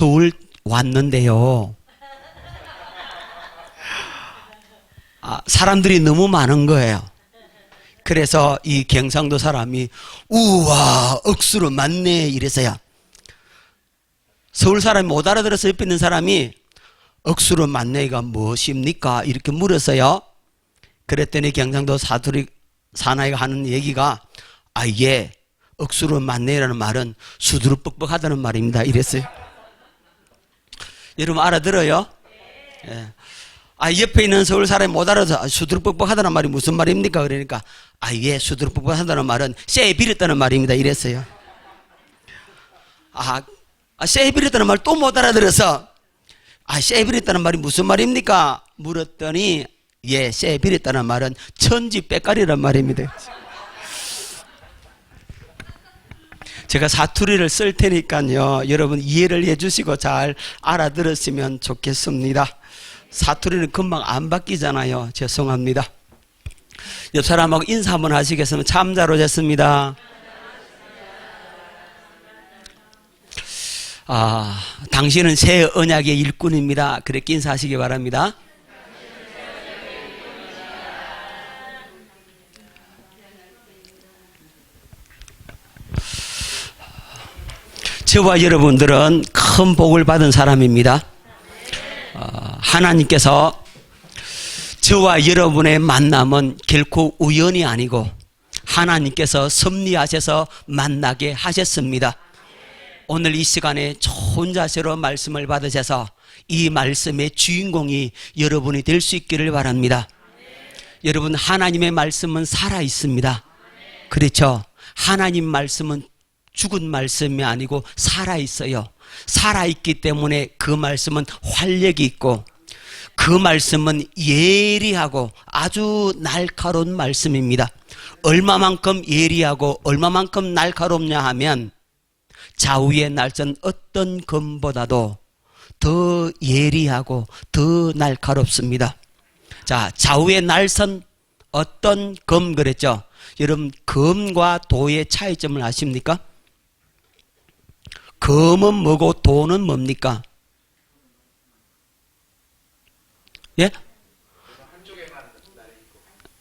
서울 왔는데요. 사람들이 너무 많은 거예요. 그래서 이 경상도 사람이 우와 억수로 많네 이래서요. 서울 사람이 못 알아들어서 옆에 있는 사람이 억수로 많네가 무엇입니까? 이렇게 물었어요. 그랬더니 경상도 사나이가 하는 얘기가 예, 억수로 많네라는 말은 수두룩뻑뻑하다는 말입니다. 이랬어요. 여러분 알아들어요? 예. 옆에 있는 서울 사람이 못 알아서 수두룩뻑뻑하다는 말이 무슨 말입니까? 그러니까 예, 수두룩뻑뻑하다는 말은 쇠에 비렸다는 말입니다. 이랬어요. 쇠에 비렸다는 말 또 못 알아들어서 쇠에 비렸다는 말이 무슨 말입니까? 물었더니 예, 쇠에 비렸다는 말은 천지 빼까리란 말입니다. 제가 사투리를 쓸 테니까요, 여러분 이해를 해주시고 잘 알아들었으면 좋겠습니다. 사투리는 금방 안 바뀌잖아요. 죄송합니다. 옆 사람하고 인사 한번 하시겠으면 참자로 됐습니다. 당신은 새 언약의 일꾼입니다. 그렇게 인사하시기 바랍니다. 저와 여러분들은 큰 복을 받은 사람입니다. 하나님께서 저와 여러분의 만남은 결코 우연이 아니고 하나님께서 섭리하셔서 만나게 하셨습니다. 오늘 이 시간에 좋은 자세로 말씀을 받으셔서 이 말씀의 주인공이 여러분이 될 수 있기를 바랍니다. 여러분, 하나님의 말씀은 살아 있습니다. 그렇죠? 하나님 말씀은 죽은 말씀이 아니고 살아 있어요. 살아 있기 때문에 그 말씀은 활력이 있고 그 말씀은 예리하고 아주 날카로운 말씀입니다. 얼마만큼 예리하고 얼마만큼 날카롭냐 하면 좌우의 날선 어떤 검보다도 더 예리하고 더 날카롭습니다. 자, 좌우의 날선 어떤 검 그랬죠? 여러분, 검과 도의 차이점을 아십니까? 검은 뭐고 도는 뭡니까? 예?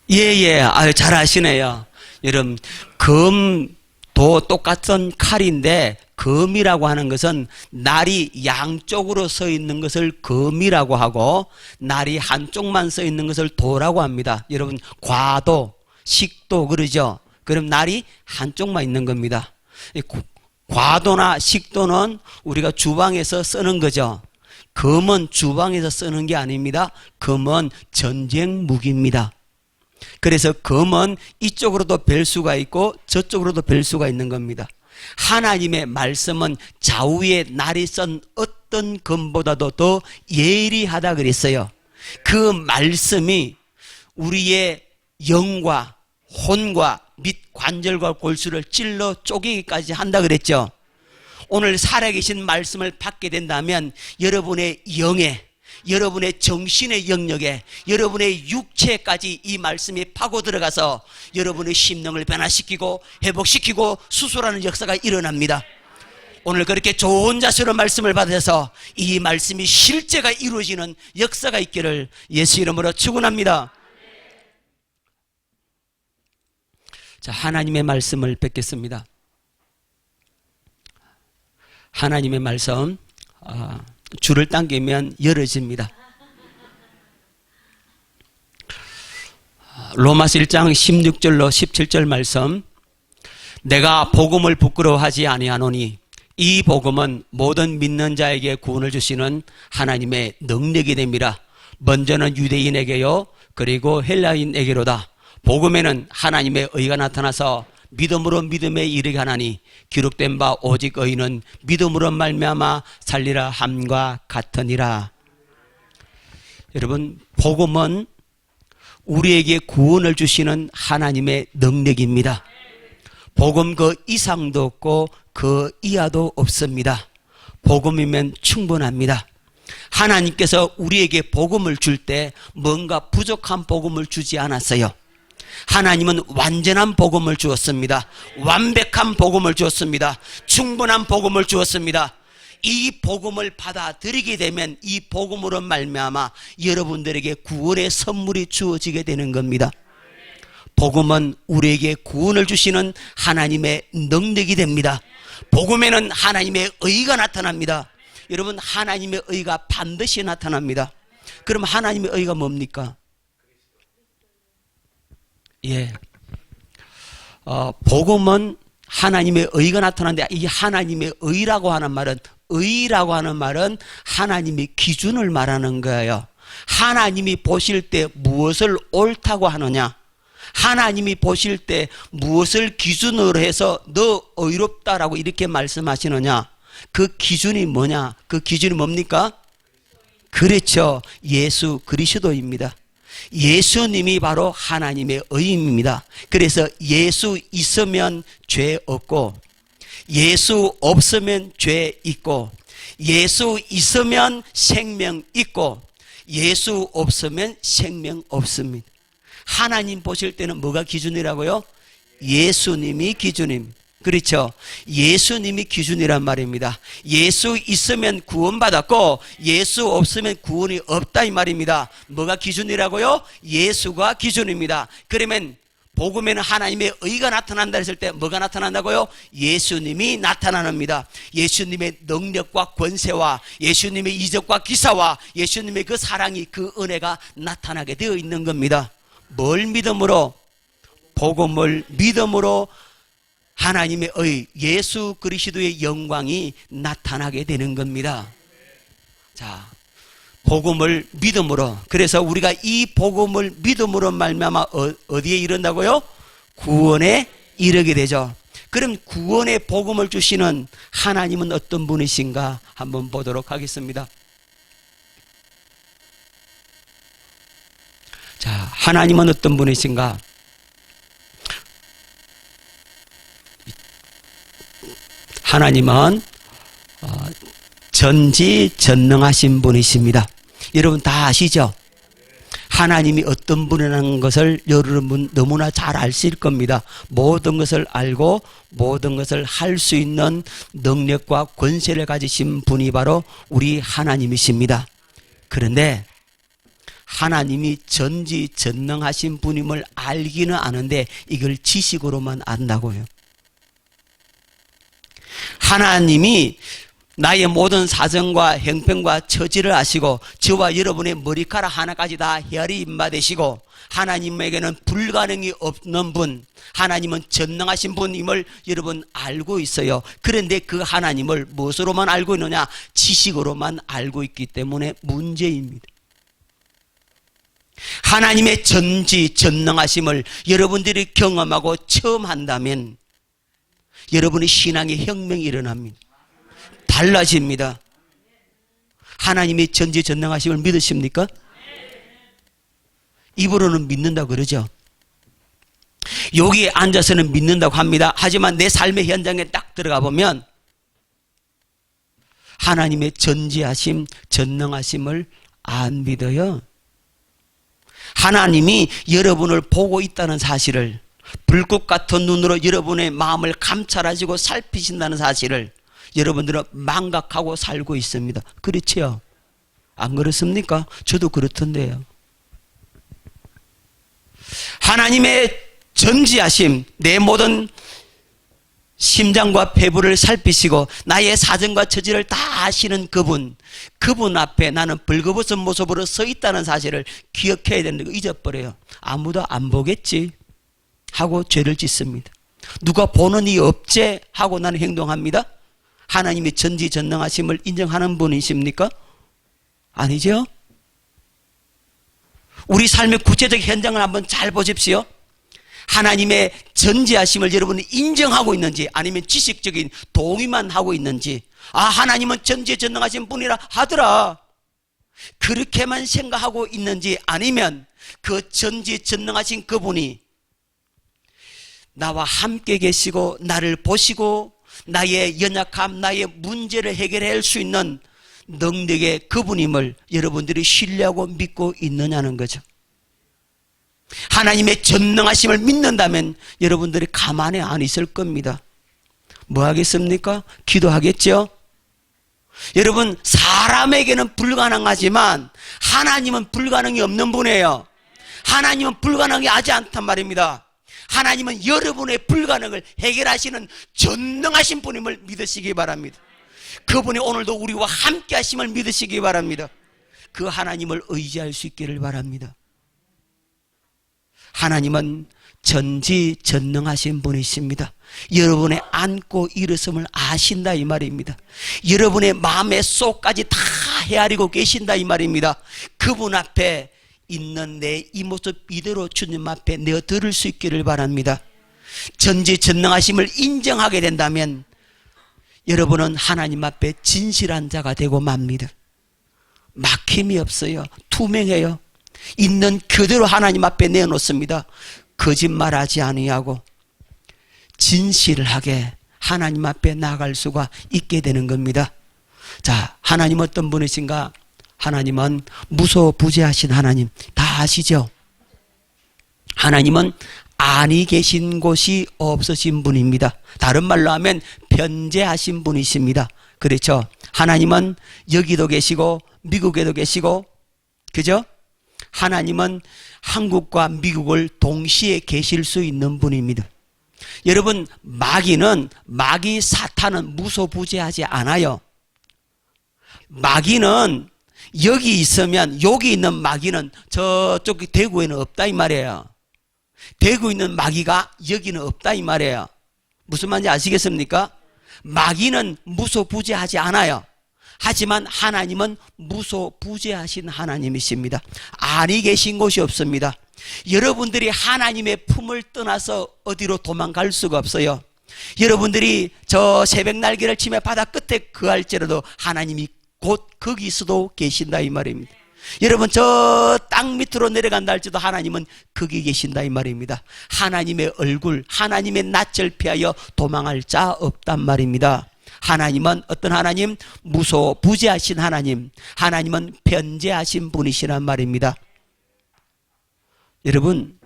예. 잘 아시네요. 여러분, 검, 도 똑같은 칼인데 검이라고 하는 것은 날이 양쪽으로 서 있는 것을 검이라고 하고 날이 한쪽만 서 있는 것을 도라고 합니다. 여러분, 과도, 식도 그러죠? 그럼 날이 한쪽만 있는 겁니다. 과도나 식도는 우리가 주방에서 쓰는 거죠. 검은 주방에서 쓰는 게 아닙니다. 검은 전쟁 무기입니다. 그래서 검은 이쪽으로도 별 수가 있고 저쪽으로도 별 수가 있는 겁니다. 하나님의 말씀은 좌우에 날이 선 어떤 검보다도 더 예리하다 그랬어요. 그 말씀이 우리의 영과 혼과 및 관절과 골수를 찔러 쪼개기까지 한다 그랬죠. 오늘 살아계신 말씀을 받게 된다면 여러분의 영에, 여러분의 정신의 영역에, 여러분의 육체까지 이 말씀이 파고 들어가서 여러분의 심령을 변화시키고 회복시키고 수술하는 역사가 일어납니다. 오늘 그렇게 좋은 자세로 말씀을 받아서 이 말씀이 실제가 이루어지는 역사가 있기를 예수 이름으로 축원합니다. 자, 하나님의 말씀을 뵙겠습니다. 하나님의 말씀, 줄을 당기면 열어집니다. 로마서 1장 16절로 17절 말씀, 내가 복음을 부끄러워하지 아니하노니 이 복음은 모든 믿는 자에게 구원을 주시는 하나님의 능력이 됩니다. 먼저는 유대인에게요, 그리고 헬라인에게로다. 복음에는 하나님의 의가 나타나서 믿음으로 믿음에 이르게 하나니 기록된 바 오직 의인은 믿음으로 말미암아 살리라 함과 같으니라. 여러분, 복음은 우리에게 구원을 주시는 하나님의 능력입니다. 복음 그 이상도 없고 그 이하도 없습니다. 복음이면 충분합니다. 하나님께서 우리에게 복음을 줄 때 뭔가 부족한 복음을 주지 않았어요. 하나님은 완전한 복음을 주었습니다. 완벽한 복음을 주었습니다. 충분한 복음을 주었습니다. 이 복음을 받아들이게 되면 이 복음으로 말미암아 여러분들에게 구원의 선물이 주어지게 되는 겁니다. 복음은 우리에게 구원을 주시는 하나님의 능력이 됩니다. 복음에는 하나님의 의가 나타납니다. 여러분, 하나님의 의가 반드시 나타납니다. 그럼 하나님의 의가 뭡니까? 예. 복음은 하나님의 의가 나타나는데, 이 하나님의 의라고 하는 말은 하나님의 기준을 말하는 거예요. 하나님이 보실 때 무엇을 옳다고 하느냐, 하나님이 보실 때 무엇을 기준으로 해서 너 의롭다라고 이렇게 말씀하시느냐, 그 기준이 뭐냐? 그 기준이 뭡니까? 그렇죠. 예수 그리스도입니다. 예수님이 바로 하나님의 의입니다. 그래서 예수 있으면 죄 없고, 예수 없으면 죄 있고, 예수 있으면 생명 있고, 예수 없으면 생명 없습니다. 하나님 보실 때는 뭐가 기준이라고요? 예수님이 기준입니다. 그렇죠? 예수님이 기준이란 말입니다. 예수 있으면 구원받았고 예수 없으면 구원이 없다 이 말입니다. 뭐가 기준이라고요? 예수가 기준입니다. 그러면 복음에는 하나님의 의가 나타난다 했을 때 뭐가 나타난다고요? 예수님이 나타납니다. 예수님의 능력과 권세와 예수님의 이적과 기사와 예수님의 그 사랑이, 그 은혜가 나타나게 되어 있는 겁니다. 뭘 믿음으로? 복음을 믿음으로 하나님의 의, 예수 그리스도의 영광이 나타나게 되는 겁니다. 자, 복음을 믿음으로, 그래서 우리가 이 복음을 믿음으로 말미암아 어디에 이른다고요? 구원에 이르게 되죠. 그럼 구원의 복음을 주시는 하나님은 어떤 분이신가 한번 보도록 하겠습니다. 자, 하나님은 어떤 분이신가? 하나님은 전지전능하신 분이십니다. 여러분 다 아시죠? 하나님이 어떤 분이라는 것을 여러분 너무나 잘 아실 겁니다. 모든 것을 알고 모든 것을 할 수 있는 능력과 권세를 가지신 분이 바로 우리 하나님이십니다. 그런데 하나님이 전지전능하신 분임을 알기는 아는데 이걸 지식으로만 안다고요. 하나님이 나의 모든 사정과 형편과 처지를 아시고 저와 여러분의 머리카락 하나까지 다 헤아리 임하되시고 하나님에게는 불가능이 없는 분, 하나님은 전능하신 분임을 여러분 알고 있어요. 그런데 그 하나님을 무엇으로만 알고 있느냐? 지식으로만 알고 있기 때문에 문제입니다. 하나님의 전지전능하심을 여러분들이 경험하고 처음 한다면 여러분의 신앙의 혁명이 일어납니다. 달라집니다. 하나님의 전지전능하심을 믿으십니까? 입으로는 믿는다고 그러죠. 여기에 앉아서는 믿는다고 합니다. 하지만 내 삶의 현장에 딱 들어가 보면 하나님의 전지하심, 전능하심을 안 믿어요. 하나님이 여러분을 보고 있다는 사실을, 불꽃 같은 눈으로 여러분의 마음을 감찰하시고 살피신다는 사실을 여러분들은 망각하고 살고 있습니다. 그렇지요? 안 그렇습니까? 저도 그렇던데요. 하나님의 전지하심, 내 모든 심장과 폐부를 살피시고 나의 사정과 처지를 다 아시는 그분 앞에 나는 벌거벗은 모습으로 서 있다는 사실을 기억해야 되는 거 잊어버려요. 아무도 안 보겠지 하고 죄를 짓습니다. 누가 보는 이 없제 하고 나는 행동합니다. 하나님의 전지전능하심을 인정하는 분이십니까? 아니죠? 우리 삶의 구체적 현장을 한번 잘 보십시오. 하나님의 전지하심을 여러분이 인정하고 있는지 아니면 지식적인 동의만 하고 있는지, 아 하나님은 전지전능하신 분이라 하더라 그렇게만 생각하고 있는지, 아니면 그 전지전능하신 그분이 나와 함께 계시고 나를 보시고 나의 연약함, 나의 문제를 해결할 수 있는 능력의 그분임을 여러분들이 신뢰하고 믿고 있느냐는 거죠. 하나님의 전능하심을 믿는다면 여러분들이 가만히 안 있을 겁니다. 뭐 하겠습니까? 기도하겠죠? 여러분, 사람에게는 불가능하지만 하나님은 불가능이 없는 분이에요. 하나님은 불가능이 하지 않단 말입니다. 하나님은 여러분의 불가능을 해결하시는 전능하신 분임을 믿으시기 바랍니다. 그분이 오늘도 우리와 함께 하심을 믿으시기 바랍니다. 그 하나님을 의지할 수 있기를 바랍니다. 하나님은 전지전능하신 분이십니다. 여러분의 안고 일어섬을 아신다 이 말입니다. 여러분의 마음의 속까지 다 헤아리고 계신다 이 말입니다. 그분 앞에 있는 내 이 모습 이대로 주님 앞에 내어 들을 수 있기를 바랍니다. 전지전능하심을 인정하게 된다면 여러분은 하나님 앞에 진실한 자가 되고 맙니다. 막힘이 없어요. 투명해요. 있는 그대로 하나님 앞에 내어놓습니다. 거짓말하지 아니하고 진실하게 하나님 앞에 나아갈 수가 있게 되는 겁니다. 자, 하나님 어떤 분이신가? 하나님은 무소부재하신 하나님, 다 아시죠? 하나님은 아니 계신 곳이 없으신 분입니다. 다른 말로 하면 변재하신 분이십니다. 그렇죠? 하나님은 여기도 계시고 미국에도 계시고, 그죠? 하나님은 한국과 미국을 동시에 계실 수 있는 분입니다. 여러분, 마귀 사탄은 무소부재하지 않아요. 마귀는 여기 있으면 여기 있는 마귀는 저쪽 대구에는 없다 이 말이에요. 대구에 있는 마귀가 여기는 없다 이 말이에요. 무슨 말인지 아시겠습니까? 마귀는 무소부재하지 않아요. 하지만 하나님은 무소부재하신 하나님이십니다. 아니 계신 곳이 없습니다. 여러분들이 하나님의 품을 떠나서 어디로 도망갈 수가 없어요. 여러분들이 저 새벽 날개를 치며 바다 끝에 거할지라도 하나님이 곧 거기서도 계신다 이 말입니다. 여러분, 저 땅 밑으로 내려간다 할지도 하나님은 거기 계신다 이 말입니다. 하나님의 얼굴, 하나님의 낯을 피하여 도망할 자 없단 말입니다. 하나님은 어떤 하나님? 무소부재하신 하나님. 하나님은 변재하신 분이시란 말입니다. 여러분,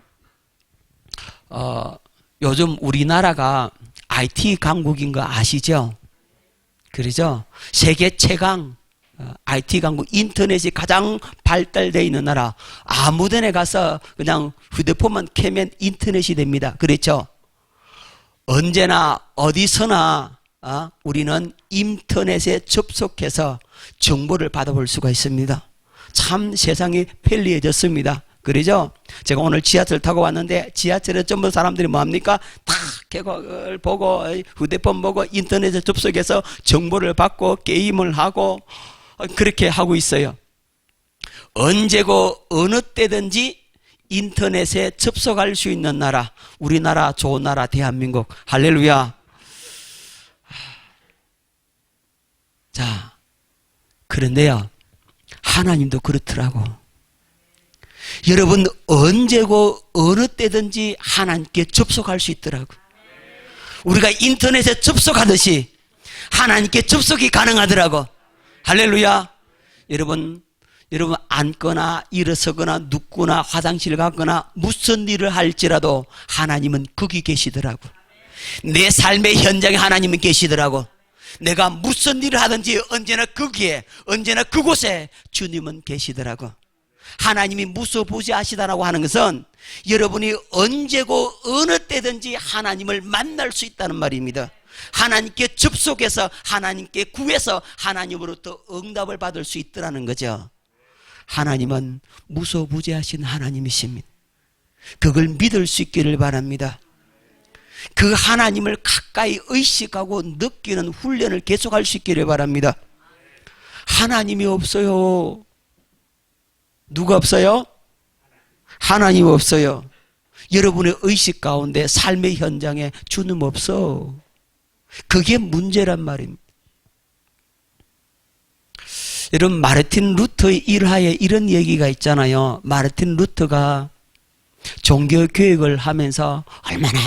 요즘 우리나라가 IT 강국인 거 아시죠? 그러죠? 세계 최강 IT 강국, 인터넷이 가장 발달되어 있는 나라. 아무 데나 가서 그냥 휴대폰만 켜면 인터넷이 됩니다. 그렇죠? 언제나 어디서나 우리는 인터넷에 접속해서 정보를 받아볼 수가 있습니다. 참 세상이 편리해졌습니다. 그러죠? 제가 오늘 지하철 타고 왔는데 지하철에 전부 사람들이 뭐합니까? 다 그걸 보고 휴대폰 보고 인터넷에 접속해서 정보를 받고 게임을 하고 그렇게 하고 있어요. 언제고 어느 때든지 인터넷에 접속할 수 있는 나라, 우리나라 좋은 나라 대한민국. 할렐루야. 자, 그런데요, 하나님도 그렇더라고. 여러분, 언제고 어느 때든지 하나님께 접속할 수 있더라고. 우리가 인터넷에 접속하듯이 하나님께 접속이 가능하더라고. 할렐루야. 여러분 앉거나 일어서거나 눕거나 화장실 가거나 무슨 일을 할지라도 하나님은 거기 계시더라고. 내 삶의 현장에 하나님은 계시더라고. 내가 무슨 일을 하든지 언제나 거기에, 언제나 그곳에 주님은 계시더라고. 하나님이 무소부재하시다라고 하는 것은 여러분이 언제고 어느 때든지 하나님을 만날 수 있다는 말입니다. 하나님께 접속해서 하나님께 구해서 하나님으로부터 응답을 받을 수 있더라는 거죠. 하나님은 무소부재하신 하나님이십니다. 그걸 믿을 수 있기를 바랍니다. 그 하나님을 가까이 의식하고 느끼는 훈련을 계속할 수 있기를 바랍니다. 하나님이 없어요. 누가 없어요? 하나님 없어요. 여러분의 의식 가운데 삶의 현장에 주님 없어. 그게 문제란 말입니다. 여러분, 마르틴 루터의 일화에 이런 얘기가 있잖아요. 마르틴 루터가 종교교육을 하면서 얼마나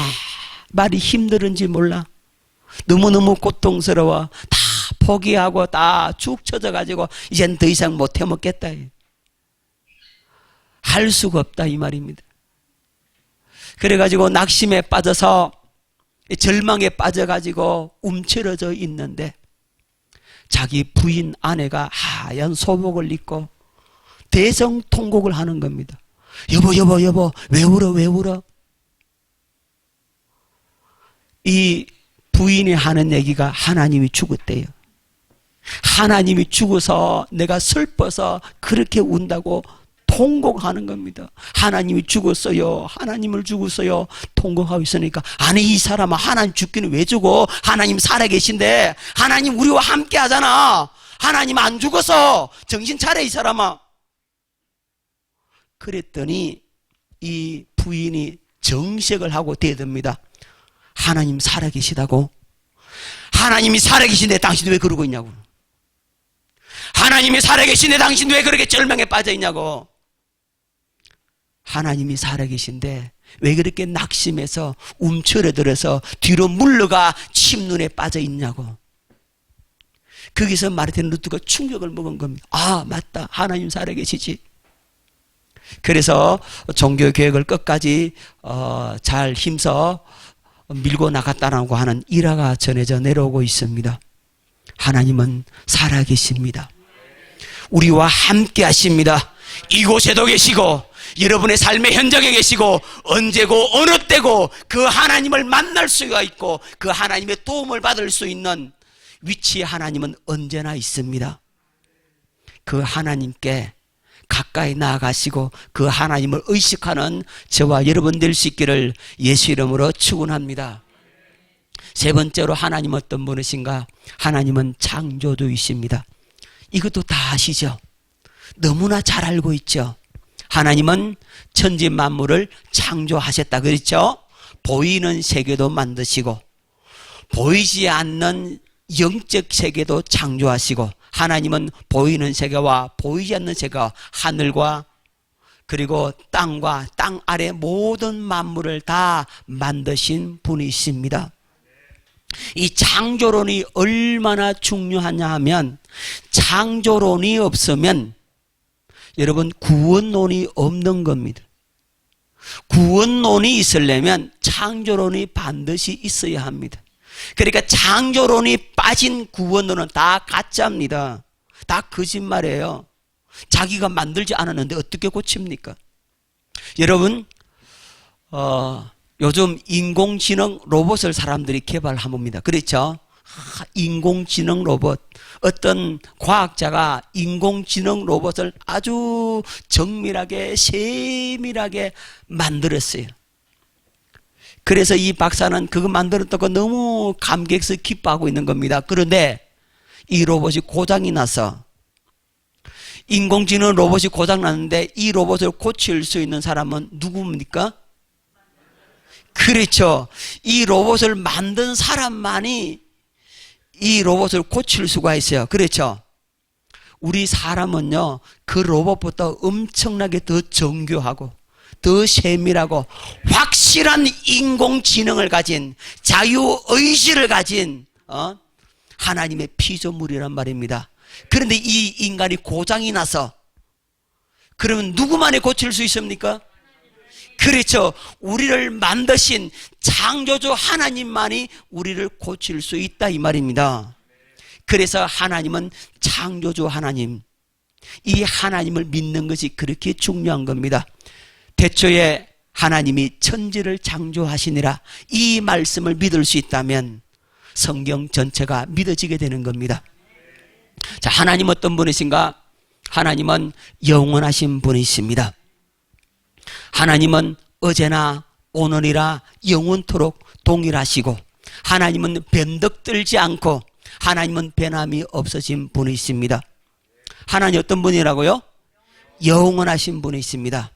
말이 힘들은지 몰라. 너무너무 고통스러워. 다 포기하고 다 죽 처져가지고 이젠 더 이상 못 해먹겠다. 할 수가 없다 이 말입니다. 그래가지고 낙심에 빠져서 절망에 빠져가지고 움츠러져 있는데 자기 부인 아내가 하얀 소복을 입고 대성통곡을 하는 겁니다. 여보 여보 여보 왜 울어 왜 울어? 이 부인이 하는 얘기가 하나님이 죽었대요. 하나님이 죽어서 내가 슬퍼서 그렇게 운다고 통곡하는 겁니다. 하나님이 죽었어요. 하나님을 죽었어요. 통곡하고 있으니까 아니 이 사람아 하나님 죽기는 왜 죽어? 하나님 살아계신데 하나님 우리와 함께 하잖아. 하나님 안 죽어서 정신 차려 이 사람아. 그랬더니 이 부인이 정색을 하고 대듭니다. 하나님 살아계시다고? 하나님이 살아계신데 당신 왜 그러고 있냐고. 하나님이 살아계신데 당신 왜 그렇게 절망에 빠져 있냐고. 하나님이 살아계신데 왜 그렇게 낙심해서 움츠러들어서 뒤로 물러가 침눈에 빠져 있냐고. 거기서 마르틴 루터가 충격을 먹은 겁니다. 아 맞다 하나님 살아계시지. 그래서 종교개혁을 끝까지 잘 힘써 밀고 나갔다라고 하는 일화가 전해져 내려오고 있습니다. 하나님은 살아계십니다. 우리와 함께 하십니다. 이곳에도 계시고 여러분의 삶의 현장에 계시고 언제고 어느 때고 그 하나님을 만날 수가 있고 그 하나님의 도움을 받을 수 있는 위치에 하나님은 언제나 있습니다. 그 하나님께 가까이 나아가시고 그 하나님을 의식하는 저와 여러분 될 수 있기를 예수 이름으로 축원합니다. 세 번째로 하나님 어떤 분이신가? 하나님은 창조주이십니다. 이것도 다 아시죠? 너무나 잘 알고 있죠? 하나님은 천지 만물을 창조하셨다 그랬죠? 보이는 세계도 만드시고 보이지 않는 영적 세계도 창조하시고 하나님은 보이는 세계와 보이지 않는 세계와 하늘과 그리고 땅과 땅 아래 모든 만물을 다 만드신 분이십니다. 이 창조론이 얼마나 중요하냐 하면 창조론이 없으면 여러분 구원론이 없는 겁니다. 구원론이 있으려면 창조론이 반드시 있어야 합니다. 그러니까 창조론이 빠진 구원론은 다 가짜입니다. 다 거짓말이에요. 자기가 만들지 않았는데 어떻게 고칩니까? 여러분 요즘 인공지능 로봇을 사람들이 개발합니다. 그렇죠? 인공지능 로봇. 어떤 과학자가 인공지능 로봇을 아주 정밀하게 세밀하게 만들었어요. 그래서 이 박사는 그거 만들었다고 너무 감격해서 기뻐하고 있는 겁니다. 그런데 이 로봇이 고장이 나서 인공지능 로봇이 고장 났는데 이 로봇을 고칠 수 있는 사람은 누구입니까? 그렇죠. 이 로봇을 만든 사람만이 이 로봇을 고칠 수가 있어요. 그렇죠. 우리 사람은요 그 로봇보다 엄청나게 더 정교하고 더 세밀하고 확실한 인공지능을 가진 자유의지를 가진 하나님의 피조물이란 말입니다. 그런데 이 인간이 고장이 나서 그러면 누구만이 고칠 수 있습니까? 그렇죠. 우리를 만드신 창조주 하나님만이 우리를 고칠 수 있다 이 말입니다. 그래서 하나님은 창조주 하나님, 이 하나님을 믿는 것이 그렇게 중요한 겁니다. 태초에 하나님이 천지를 창조하시니라 이 말씀을 믿을 수 있다면 성경 전체가 믿어지게 되는 겁니다. 자, 하나님 어떤 분이신가? 하나님은 영원하신 분이십니다. 하나님은 어제나 오늘이라 영원토록 동일하시고 하나님은 변덕들지 않고 하나님은 변함이 없어진 분이십니다. 하나님 어떤 분이라고요? 영원하신 분이십니다.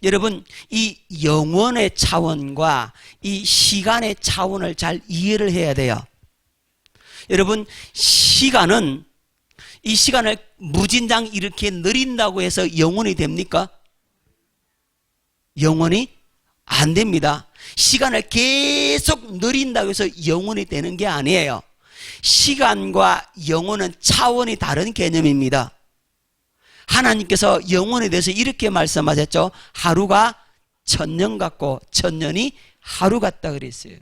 여러분 이 영원의 차원과 이 시간의 차원을 잘 이해를 해야 돼요. 여러분 시간은 이 시간을 무진장 이렇게 느린다고 해서 영원이 됩니까? 영원히 안 됩니다. 시간을 계속 느린다고 해서 영원이 되는 게 아니에요. 시간과 영원은 차원이 다른 개념입니다. 하나님께서 영원에 대해서 이렇게 말씀하셨죠. 하루가 1000년 같고 1000년이 하루 같다 그랬어요.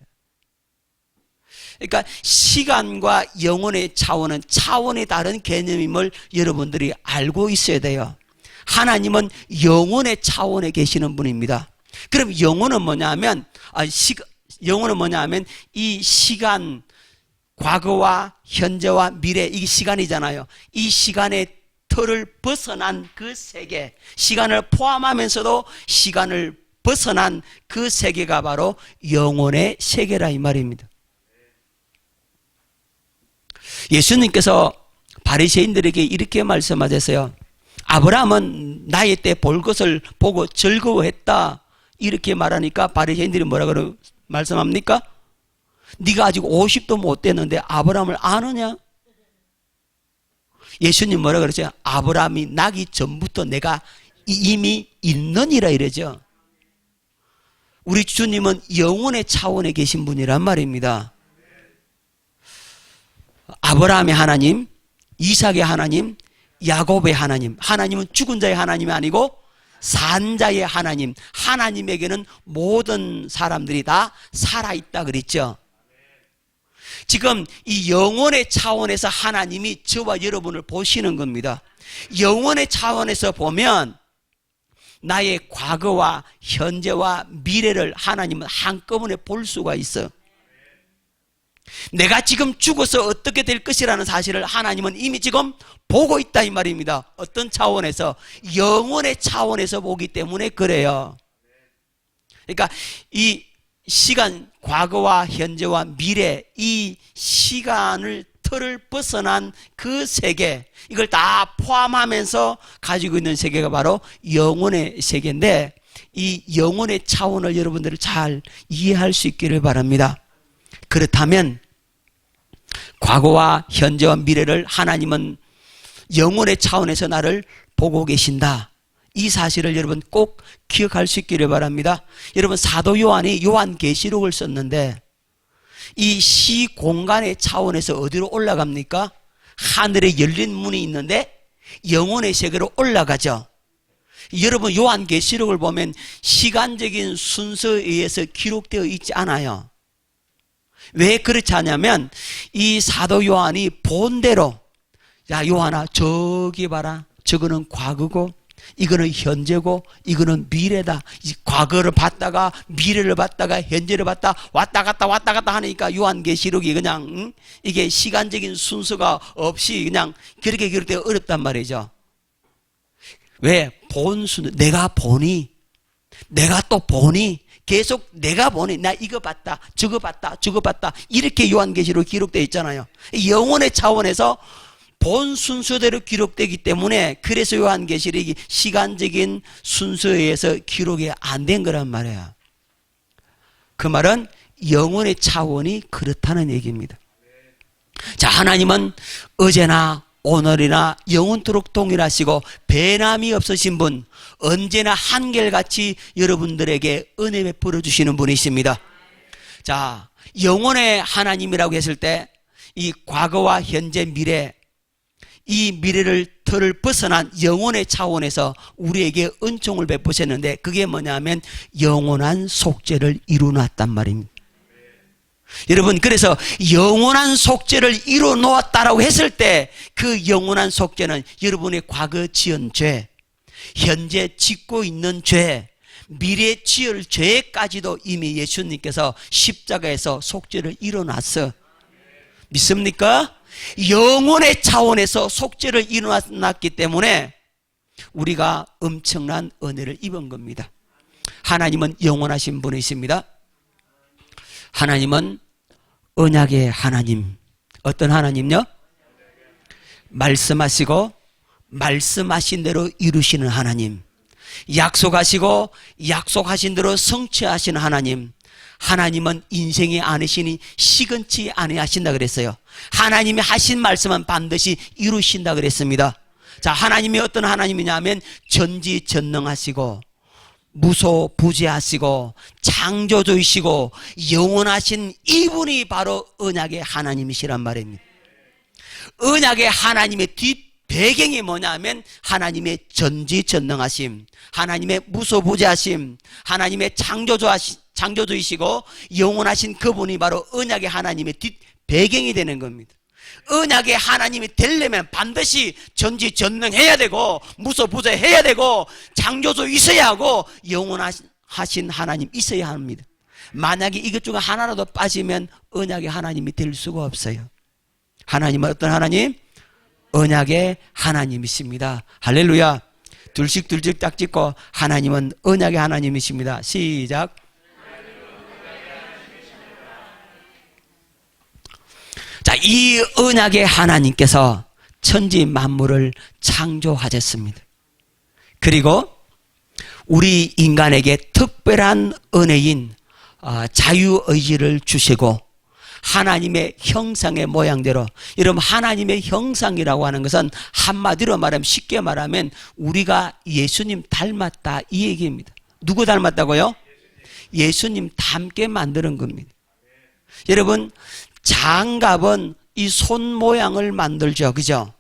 그러니까 시간과 영혼의 차원은 차원이 다른 개념임을 여러분들이 알고 있어야 돼요. 하나님은 영혼의 차원에 계시는 분입니다. 그럼 영혼은 뭐냐면 이 시간, 과거와 현재와 미래, 이게 시간이잖아요. 이 시간의 틀을 벗어난 그 세계, 시간을 포함하면서도 시간을 벗어난 그 세계가 바로 영혼의 세계라 이 말입니다. 예수님께서 바리새인들에게 이렇게 말씀하셨어요. 아브라함은 나의 때 볼 것을 보고 즐거워했다. 이렇게 말하니까 바리새인들이 뭐라고 말씀합니까? 네가 아직 50도 못 됐는데 아브라함을 아느냐? 예수님 뭐라 그러죠? 아브라함이 나기 전부터 내가 이미 있느니라 이러죠. 우리 주님은 영혼의 차원에 계신 분이란 말입니다. 아브라함의 하나님, 이삭의 하나님, 야곱의 하나님. 하나님은 죽은 자의 하나님이 아니고 산 자의 하나님. 하나님에게는 모든 사람들이 다 살아있다 그랬죠. 지금 이 영혼의 차원에서 하나님이 저와 여러분을 보시는 겁니다. 영혼의 차원에서 보면 나의 과거와 현재와 미래를 하나님은 한꺼번에 볼 수가 있어요. 내가 지금 죽어서 어떻게 될 것이라는 사실을 하나님은 이미 지금 보고 있다 이 말입니다. 어떤 차원에서? 영혼의 차원에서 보기 때문에 그래요. 그러니까 이 시간, 과거와 현재와 미래, 이 시간을 틀을 벗어난 그 세계, 이걸 다 포함하면서 가지고 있는 세계가 바로 영혼의 세계인데, 이 영혼의 차원을 여러분들이 잘 이해할 수 있기를 바랍니다. 그렇다면 과거와 현재와 미래를 하나님은 영혼의 차원에서 나를 보고 계신다. 이 사실을 여러분 꼭 기억할 수 있기를 바랍니다. 여러분 사도 요한이 요한계시록을 썼는데 이 시공간의 차원에서 어디로 올라갑니까? 하늘에 열린 문이 있는데 영혼의 세계로 올라가죠. 여러분 요한계시록을 보면 시간적인 순서에 의해서 기록되어 있지 않아요. 왜 그렇지 않냐면 이 사도 요한이 본대로, 야 요한아 저기 봐라, 저거는 과거고 이거는 현재고 이거는 미래다. 과거를 봤다가 미래를 봤다가 현재를 봤다 왔다 갔다 하니까 요한계시록이 그냥 이게 시간적인 순서가 없이 그냥 그렇게 기록되기 어렵단 말이죠. 왜? 본 순서, 내가 보니, 내가 또 보니, 계속 내가 보니, 나 이거 봤다 저거 봤다 이렇게 요한계시록 기록되어 있잖아요. 영혼의 차원에서 본 순서대로 기록되기 때문에 그래서 요한계시록이 시간적인 순서에 의해서 기록이 안 된 거란 말이에요. 그 말은 영혼의 차원이 그렇다는 얘기입니다. 자, 하나님은 어제나 오늘이나 영원토록 동일하시고 변함이 없으신 분, 언제나 한결같이 여러분들에게 은혜 베풀어 주시는 분이십니다. 자, 영혼의 하나님이라고 했을 때 이 과거와 현재 미래, 이 미래를 틀을 벗어난 영혼의 차원에서 우리에게 은총을 베푸셨는데 그게 뭐냐면 영원한 속죄를 이루어놨단 말입니다. 여러분, 그래서 영원한 속죄를 이루어 놓았다라고 했을 때 그 영원한 속죄는 여러분의 과거 지은 죄, 현재 짓고 있는 죄, 미래 지을 죄까지도 이미 예수님께서 십자가에서 속죄를 이루어 놨어. 믿습니까? 영혼의 차원에서 속죄를 이루어놨기 때문에 우리가 엄청난 은혜를 입은 겁니다. 하나님은 영원하신 분이십니다. 하나님은 언약의 하나님. 어떤 하나님요? 말씀하시고 말씀하신 대로 이루시는 하나님. 약속하시고 약속하신 대로 성취하시는 하나님. 하나님은 인생이 아니시니 시건치 아니하신다 그랬어요. 하나님이 하신 말씀은 반드시 이루신다 그랬습니다. 자, 하나님이 어떤 하나님이냐면 전지전능하시고 무소부재하시고 창조주이시고 영원하신 이분이 바로 언약의 하나님이시란 말입니다. 언약의 하나님의 뒷배경이 뭐냐면 하나님의 전지전능하심, 하나님의 무소부재하심, 하나님의 창조주이시고 영원하신 그분이 바로 언약의 하나님의 배경이 되는 겁니다. 언약의 하나님이 되려면 반드시 전지전능해야 되고 무소부재해야 되고 창조주 있어야 하고 영원하신 하나님 있어야 합니다. 만약에 이것 중에 하나라도 빠지면 언약의 하나님이 될 수가 없어요. 하나님은 어떤 하나님? 언약의 하나님이십니다. 할렐루야. 둘씩 딱 찍고 하나님은 언약의 하나님이십니다. 시작. 자, 이 언약의 하나님께서 천지 만물을 창조하셨습니다. 그리고 우리 인간에게 특별한 은혜인 자유의지를 주시고 하나님의 형상의 모양대로, 여러분 하나님의 형상이라고 하는 것은 한마디로 말하면, 쉽게 말하면 우리가 예수님 닮았다 이 얘기입니다. 누구 닮았다고요? 예수님 닮게 만드는 겁니다. 여러분 장갑은 이 손 모양을 만들죠, 그죠?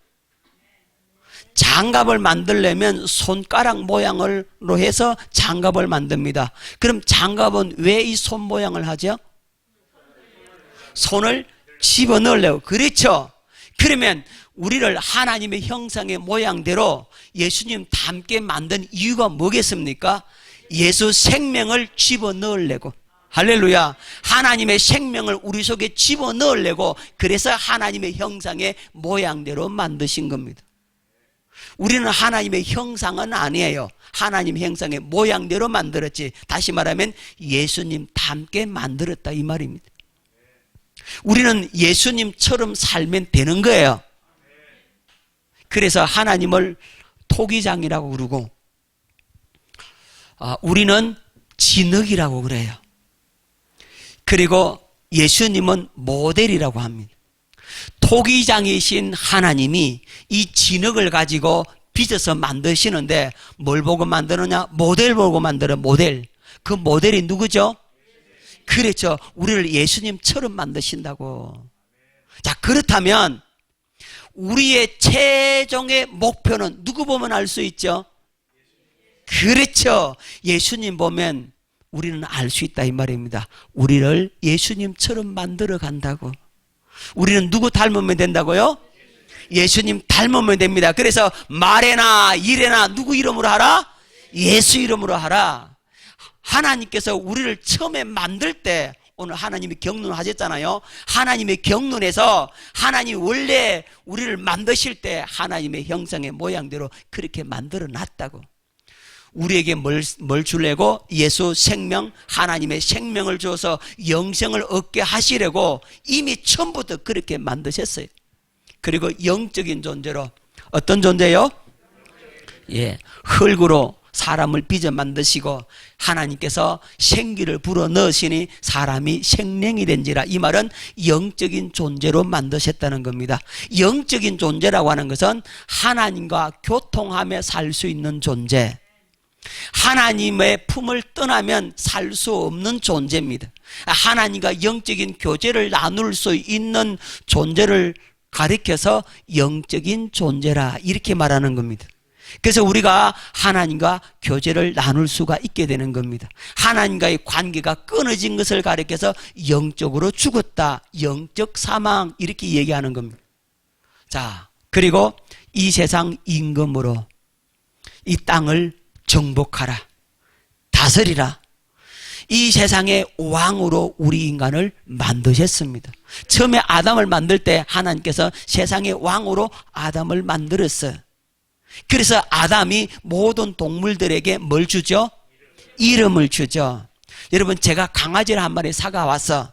장갑을 만들려면 손가락 모양으로 해서 장갑을 만듭니다. 그럼 장갑은 왜 이 손 모양을 하죠? 손을 집어넣으려고. 그렇죠? 그러면 우리를 하나님의 형상의 모양대로 예수님 닮게 만든 이유가 뭐겠습니까? 예수 생명을 집어넣으려고. 할렐루야. 하나님의 생명을 우리 속에 집어넣으려고, 그래서 하나님의 형상의 모양대로 만드신 겁니다. 우리는 하나님의 형상은 아니에요. 하나님의 형상의 모양대로 만들었지. 다시 말하면 예수님 닮게 만들었다 이 말입니다. 우리는 예수님처럼 살면 되는 거예요. 그래서 하나님을 토기장이라고 그러고 우리는 진흙이라고 그래요. 그리고 예수님은 모델이라고 합니다. 토기장이신 하나님이 이 진흙을 가지고 빚어서 만드시는데 뭘 보고 만드느냐? 모델 보고 만들어. 모델. 그 모델이 누구죠? 그렇죠. 우리를 예수님처럼 만드신다고. 자, 그렇다면 우리의 최종의 목표는 누구 보면 알 수 있죠? 그렇죠. 예수님 보면 우리는 알 수 있다 이 말입니다. 우리를 예수님처럼 만들어 간다고. 우리는 누구 닮으면 된다고요? 예수님 닮으면 됩니다. 그래서 말에나 일에나 누구 이름으로 하라? 예수 이름으로 하라. 하나님께서 우리를 처음에 만들 때, 오늘 하나님이 경륜하셨잖아요. 하나님의 경륜에서 하나님이 원래 우리를 만드실 때 하나님의 형상의 모양대로 그렇게 만들어 놨다고. 우리에게 뭘 주려고? 예수 생명, 하나님의 생명을 줘서 영생을 얻게 하시려고 이미 처음부터 그렇게 만드셨어요. 그리고 영적인 존재로, 어떤 존재요? 예, 흙으로 사람을 빚어 만드시고 하나님께서 생기를 불어 넣으시니 사람이 생명이 된지라. 이 말은 영적인 존재로 만드셨다는 겁니다. 영적인 존재라고 하는 것은 하나님과 교통하며 살 수 있는 존재, 하나님의 품을 떠나면 살 수 없는 존재입니다. 하나님과 영적인 교제를 나눌 수 있는 존재를 가리켜서 영적인 존재라 이렇게 말하는 겁니다. 그래서 우리가 하나님과 교제를 나눌 수가 있게 되는 겁니다. 하나님과의 관계가 끊어진 것을 가리켜서 영적으로 죽었다, 영적 사망 이렇게 얘기하는 겁니다. 자, 그리고 이 세상 임금으로 이 땅을 정복하라, 다스리라. 이 세상의 왕으로 우리 인간을 만드셨습니다. 처음에 아담을 만들 때 하나님께서 세상의 왕으로 아담을 만들었어요. 그래서 아담이 모든 동물들에게 뭘 주죠? 이름을 주죠. 여러분, 제가 강아지를 한 마리 사가와서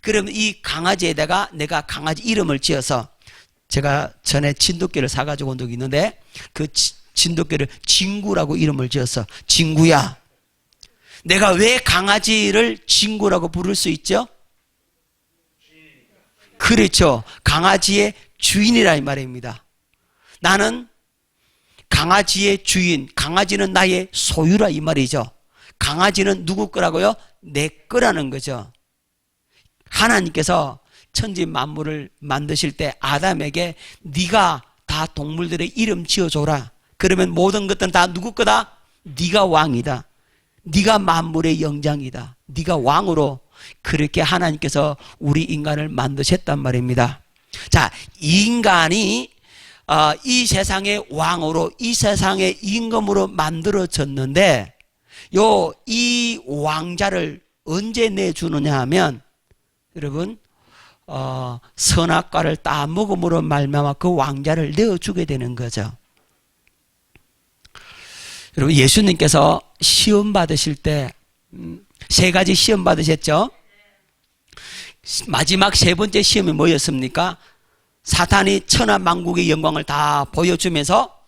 그러면 이 강아지에다가 내가 강아지 이름을 지어서, 제가 전에 진돗개를 사가지고 온 적이 있는데 그 진돗개를 진구라고 이름을 지어서, 진구야. 내가 왜 강아지를 진구라고 부를 수 있죠? 그렇죠. 강아지의 주인이라 이 말입니다. 나는 강아지의 주인, 강아지는 나의 소유라 이 말이죠. 강아지는 누구 거라고요? 내 거라는 거죠. 하나님께서 천지 만물을 만드실 때 아담에게 네가 다 동물들의 이름 지어줘라. 그러면 모든 것들은 다 누구 거다? 네가 왕이다. 네가 만물의 영장이다. 네가 왕으로. 그렇게 하나님께서 우리 인간을 만드셨단 말입니다. 자, 인간이 이 세상의 왕으로, 이 세상의 임금으로 만들어졌는데 이 왕자를 언제 내주느냐 하면, 여러분, 선악과를 따 먹음으로 말미암아 그 왕자를 내어주게 되는 거죠. 여러분, 예수님께서 시험 받으실 때 세 가지 시험 받으셨죠? 마지막 세 번째 시험이 뭐였습니까? 사탄이 천하만국의 영광을 다 보여주면서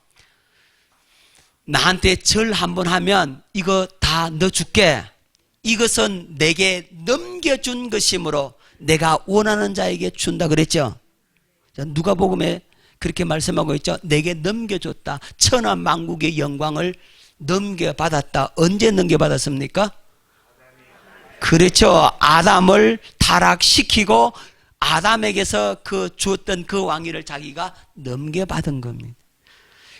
나한테 절 한번 하면 이거 다 넣어줄게. 이것은 내게 넘겨준 것이므로 내가 원하는 자에게 준다 그랬죠. 누가복음에 그렇게 말씀하고 있죠. 내게 넘겨줬다. 천하만국의 영광을 넘겨받았다. 언제 넘겨받았습니까? 그렇죠. 아담을 타락시키고 아담에게서 주었던 그 왕위를 자기가 넘겨받은 겁니다.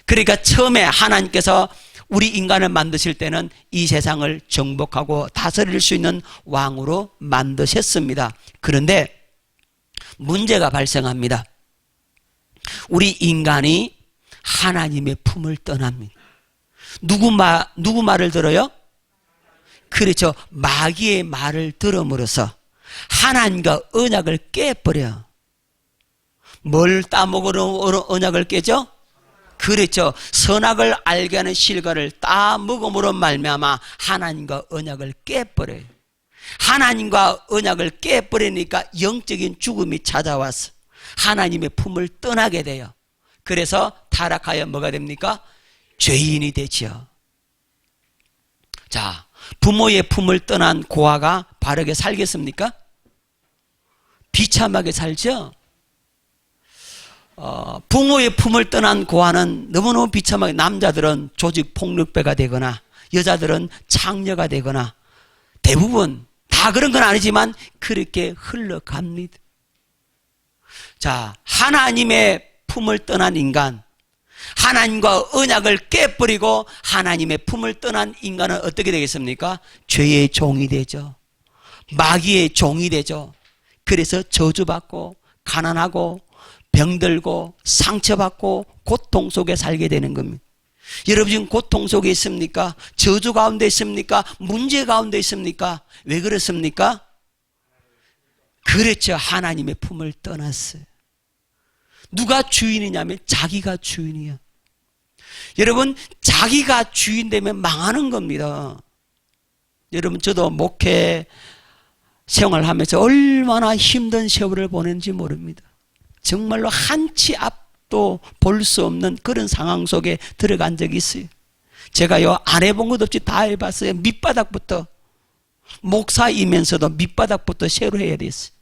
그러니까 처음에 하나님께서 우리 인간을 만드실 때는 이 세상을 정복하고 다스릴 수 있는 왕으로 만드셨습니다. 그런데 문제가 발생합니다. 우리 인간이 하나님의 품을 떠납니다. 누구 말을 들어요? 그렇죠. 마귀의 말을 들음으로써 하나님과 언약을 깨버려. 뭘 따먹으러 언약을 깨죠? 그렇죠. 선악을 알게 하는 실과를 따먹음으로 말미암아 하나님과 언약을 깨버려요. 하나님과 언약을 깨버리니까 영적인 죽음이 찾아와서 하나님의 품을 떠나게 돼요. 그래서 타락하여 뭐가 됩니까? 죄인이 되죠. 자, 부모의 품을 떠난 고아가 바르게 살겠습니까? 비참하게 살죠. 부모의 품을 떠난 고아는 너무너무 비참하게, 남자들은 조직 폭력배가 되거나 여자들은 창녀가 되거나, 대부분 다 그런 건 아니지만 그렇게 흘러갑니다. 자, 하나님의 품을 떠난 인간, 하나님과 언약을 깨버리고 하나님의 품을 떠난 인간은 어떻게 되겠습니까? 죄의 종이 되죠. 마귀의 종이 되죠. 그래서 저주받고 가난하고 병들고 상처받고 고통 속에 살게 되는 겁니다. 여러분 지금 고통 속에 있습니까? 저주 가운데 있습니까? 문제 가운데 있습니까? 왜 그렇습니까? 그렇죠. 하나님의 품을 떠났어요. 누가 주인이냐면 자기가 주인이야. 여러분, 자기가 주인 되면 망하는 겁니다. 여러분, 저도 목회 생활하면서 얼마나 힘든 세월을 보냈는지 모릅니다. 정말로 한치 앞도 볼 수 없는 그런 상황 속에 들어간 적이 있어요. 제가요, 안 해본 것 없이 다 해봤어요. 밑바닥부터, 목사이면서도 밑바닥부터 새로 해야 됐어요.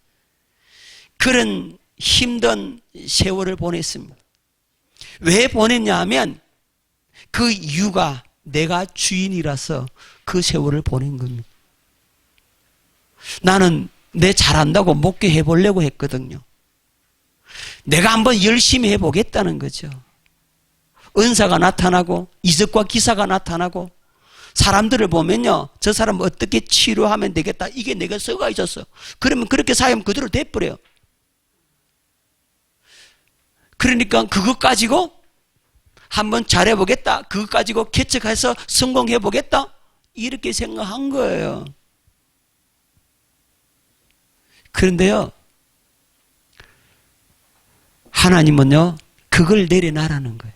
그런 힘든 세월을 보냈습니다. 왜 보냈냐 하면 그 이유가 내가 주인이라서 그 세월을 보낸 겁니다. 나는 내 잘한다고 목회 해보려고 했거든요. 내가 한번 열심히 해보겠다는 거죠. 은사가 나타나고 이적과 기사가 나타나고 사람들을 보면요, 저 사람 어떻게 치료하면 되겠다, 이게 내가 써가 있었어. 그러면 그렇게 사면 그대로 돼버려요. 그러니까 그것 가지고 한번 잘해보겠다, 그것 가지고 개척해서 성공해보겠다, 이렇게 생각한 거예요. 그런데요, 하나님은요, 그걸 내려놔라는 거예요.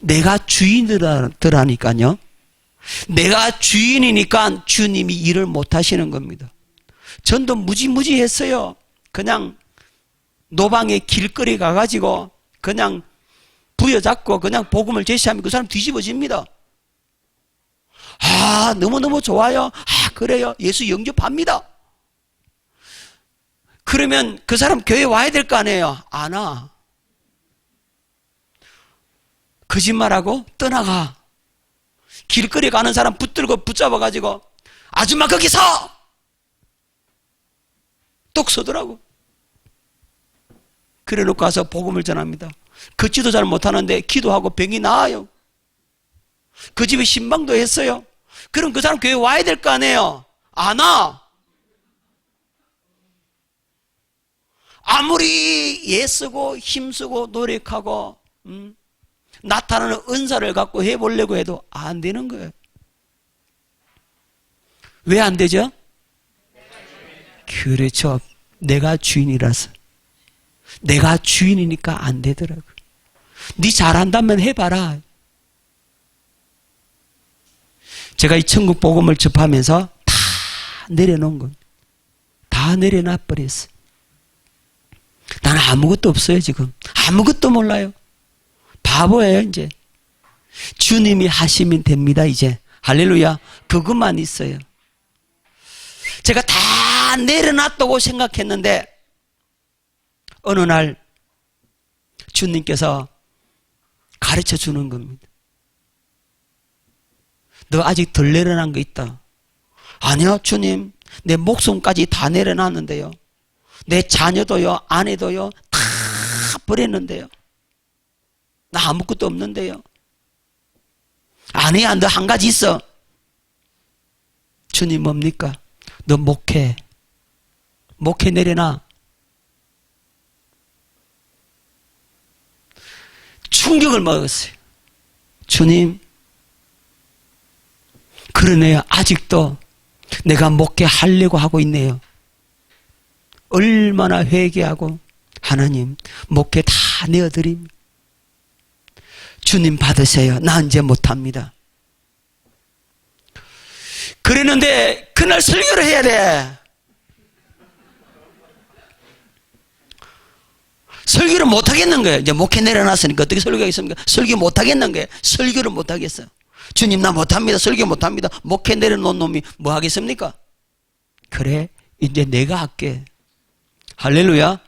내가 주인이라니까요. 내가 주인이니까 주님이 일을 못 하시는 겁니다. 전도 무지무지 했어요. 그냥 노방에 길거리 가가지고 그냥 부여잡고 그냥 복음을 제시하면 그 사람 뒤집어집니다. 아, 너무너무 좋아요. 아, 그래요. 예수 영접합니다. 그러면 그 사람 교회 와야 될 거 아니에요. 안 와. 거짓말하고 떠나가. 길거리 가는 사람 붙들고 붙잡아가지고 아줌마 거기 서! 똑 서더라고. 그래 놓고 가서 복음을 전합니다. 걷지도 잘 못하는데 기도하고 병이 나아요. 그 집에 신방도 했어요. 그럼 그 사람 교회 와야 될 거 아니에요. 안 와. 아무리 애쓰고 힘쓰고 노력하고 나타나는 은사를 갖고 해보려고 해도 안 되는 거예요. 왜 안 되죠? 그렇죠. 내가 주인이라서. 내가 주인이니까 안 되더라고요. 네 잘한다면 해봐라. 제가 이 천국 복음을 접하면서 다 내려놓은 겁니다. 다 내려놔 버렸어요. 나는 아무것도 없어요, 지금. 아무것도 몰라요. 바보예요, 이제. 주님이 하시면 됩니다, 이제. 할렐루야. 그것만 있어요. 제가 다 내려놨다고 생각했는데, 어느 날 주님께서 가르쳐 주는 겁니다. 너 아직 덜 내려놓은 거 있다. 아니요, 주님. 내 목숨까지 다 내려놨는데요. 내 자녀도요, 아내도요, 다 버렸는데요. 나 아무것도 없는데요. 아니야, 너 한 가지 있어. 주님 뭡니까? 너 목회 내려놔. 충격을 먹었어요. 주님, 그러네요. 아직도 내가 목회하려고 하고 있네요. 얼마나 회개하고 하나님 목회 다 내어드립니다. 주님 받으세요. 나 이제 못합니다. 그랬는데 그날 설교를 해야 돼. 설교를 못하겠는 거예요. 이제 목회 내려놨으니까 어떻게 설교하겠습니까? 설교 못하겠는 거예요. 설교를 못하겠어요. 주님 나 못합니다. 설교 못합니다. 목회 내려놓은 놈이 뭐 하겠습니까? 그래 이제 내가 할게. 할렐루야.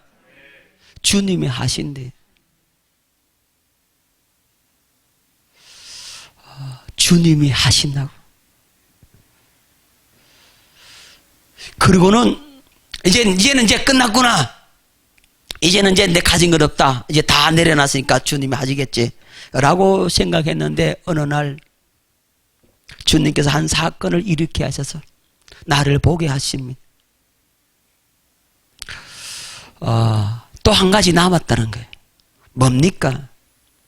주님이 하신대. 주님이 하신다고. 그리고는 이제는 끝났구나. 이제는 이제 내 가진 것 없다. 이제 다 내려놨으니까 주님이 하시겠지. 라고 생각했는데 어느 날 주님께서 한 사건을 일으키게 하셔서 나를 보게 하십니다. 또 한 가지 남았다는 거예요. 뭡니까?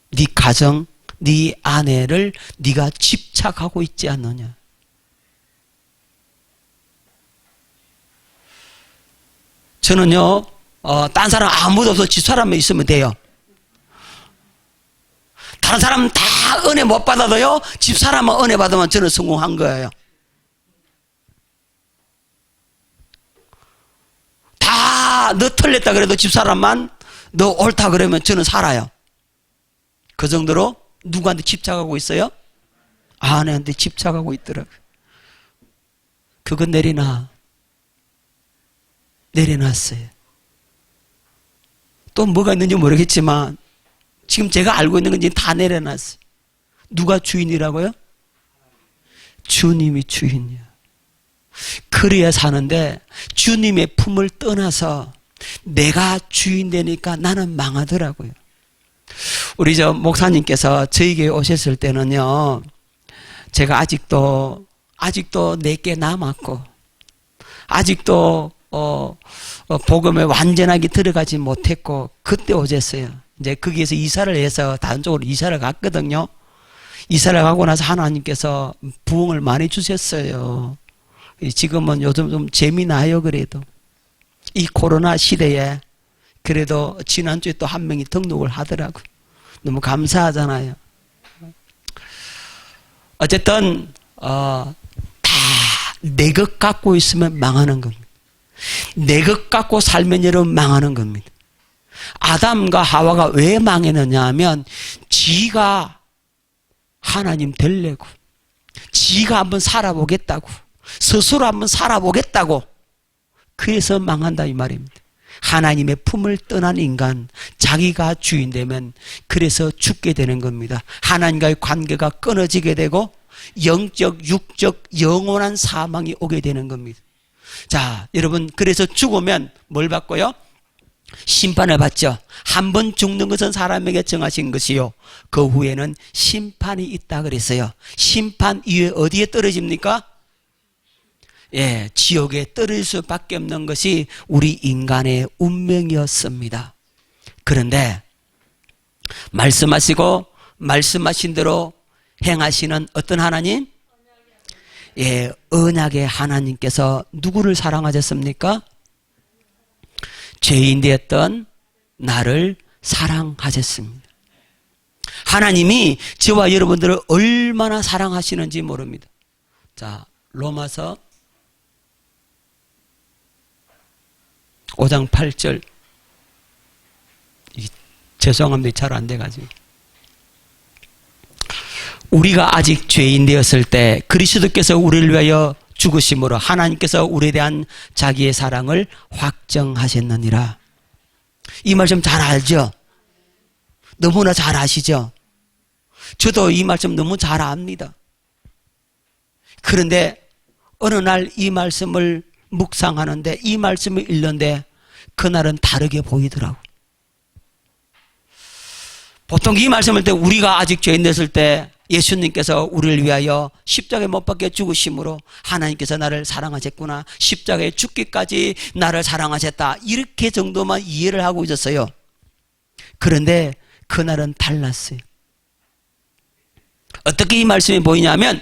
네 가정, 네 아내를 네가 집착하고 있지 않느냐. 저는요, 딴 사람 아무도 없어 집사람만 있으면 돼요. 다른 사람 다 은혜 못 받아도요, 집사람만 은혜 받으면 저는 성공한 거예요. 다 너 틀렸다 그래도 집사람만 너 옳다 그러면 저는 살아요. 그 정도로 누구한테 집착하고 있어요? 아내한테 집착하고 있더라고요. 그거 내려놨어요. 또 뭐가 있는지 모르겠지만 지금 제가 알고 있는 건 이제 다 내려놨어요. 누가 주인이라고요? 주님이 주인이야. 그래야 사는데 주님의 품을 떠나서 내가 주인 되니까 나는 망하더라고요. 우리 목사님께서 저희 교회 오셨을 때는요, 제가 아직도 내게 남았고 아직도 복음에 완전하게 들어가지 못했고 그때 오셨어요. 이제 거기에서 이사를 해서 다른 쪽으로 이사를 갔거든요. 이사를 가고 나서 하나님께서 부흥을 많이 주셨어요. 지금은 요즘 좀 재미나요. 그래도 이 코로나 시대에 그래도 지난주에 또 한 명이 등록을 하더라고요. 너무 감사하잖아요. 어쨌든 다 내 것 갖고 있으면 망하는 겁니다. 내 것 갖고 살면 여러분 망하는 겁니다. 아담과 하와가 왜 망했느냐 하면 지가 하나님 되려고, 지가 한번 살아보겠다고, 스스로 한번 살아보겠다고, 그래서 망한다 이 말입니다. 하나님의 품을 떠난 인간, 자기가 주인 되면 그래서 죽게 되는 겁니다. 하나님과의 관계가 끊어지게 되고 영적, 육적, 영원한 사망이 오게 되는 겁니다. 자, 여러분, 그래서 죽으면 뭘 받고요? 심판을 받죠. 한 번 죽는 것은 사람에게 정하신 것이요, 그 후에는 심판이 있다 그랬어요. 심판 이후에 어디에 떨어집니까? 지옥에 떨어질 수밖에 없는 것이 우리 인간의 운명이었습니다. 그런데 말씀하시고 말씀하신 대로 행하시는 어떤 하나님? 언약의 하나님께서 누구를 사랑하셨습니까? 죄인 되었던 나를 사랑하셨습니다. 하나님이 저와 여러분들을 얼마나 사랑하시는지 모릅니다. 자, 로마서 5장 8절. 죄송합니다. 잘 안 돼가지고. 우리가 아직 죄인 되었을 때 그리스도께서 우리를 위하여 죽으심으로 하나님께서 우리에 대한 자기의 사랑을 확정하셨느니라. 이 말씀 잘 알죠? 너무나 잘 아시죠? 저도 이 말씀 너무 잘 압니다. 그런데 어느 날 이 말씀을 묵상하는데, 이 말씀을 읽는데 그날은 다르게 보이더라고. 보통 이 말씀을 때 우리가 아직 죄인 됐을 때 예수님께서 우리를 위하여 십자가에 못 박혀 죽으심으로 하나님께서 나를 사랑하셨구나, 십자가에 죽기까지 나를 사랑하셨다, 이렇게 정도만 이해를 하고 있었어요. 그런데 그날은 달랐어요. 어떻게 이 말씀이 보이냐면,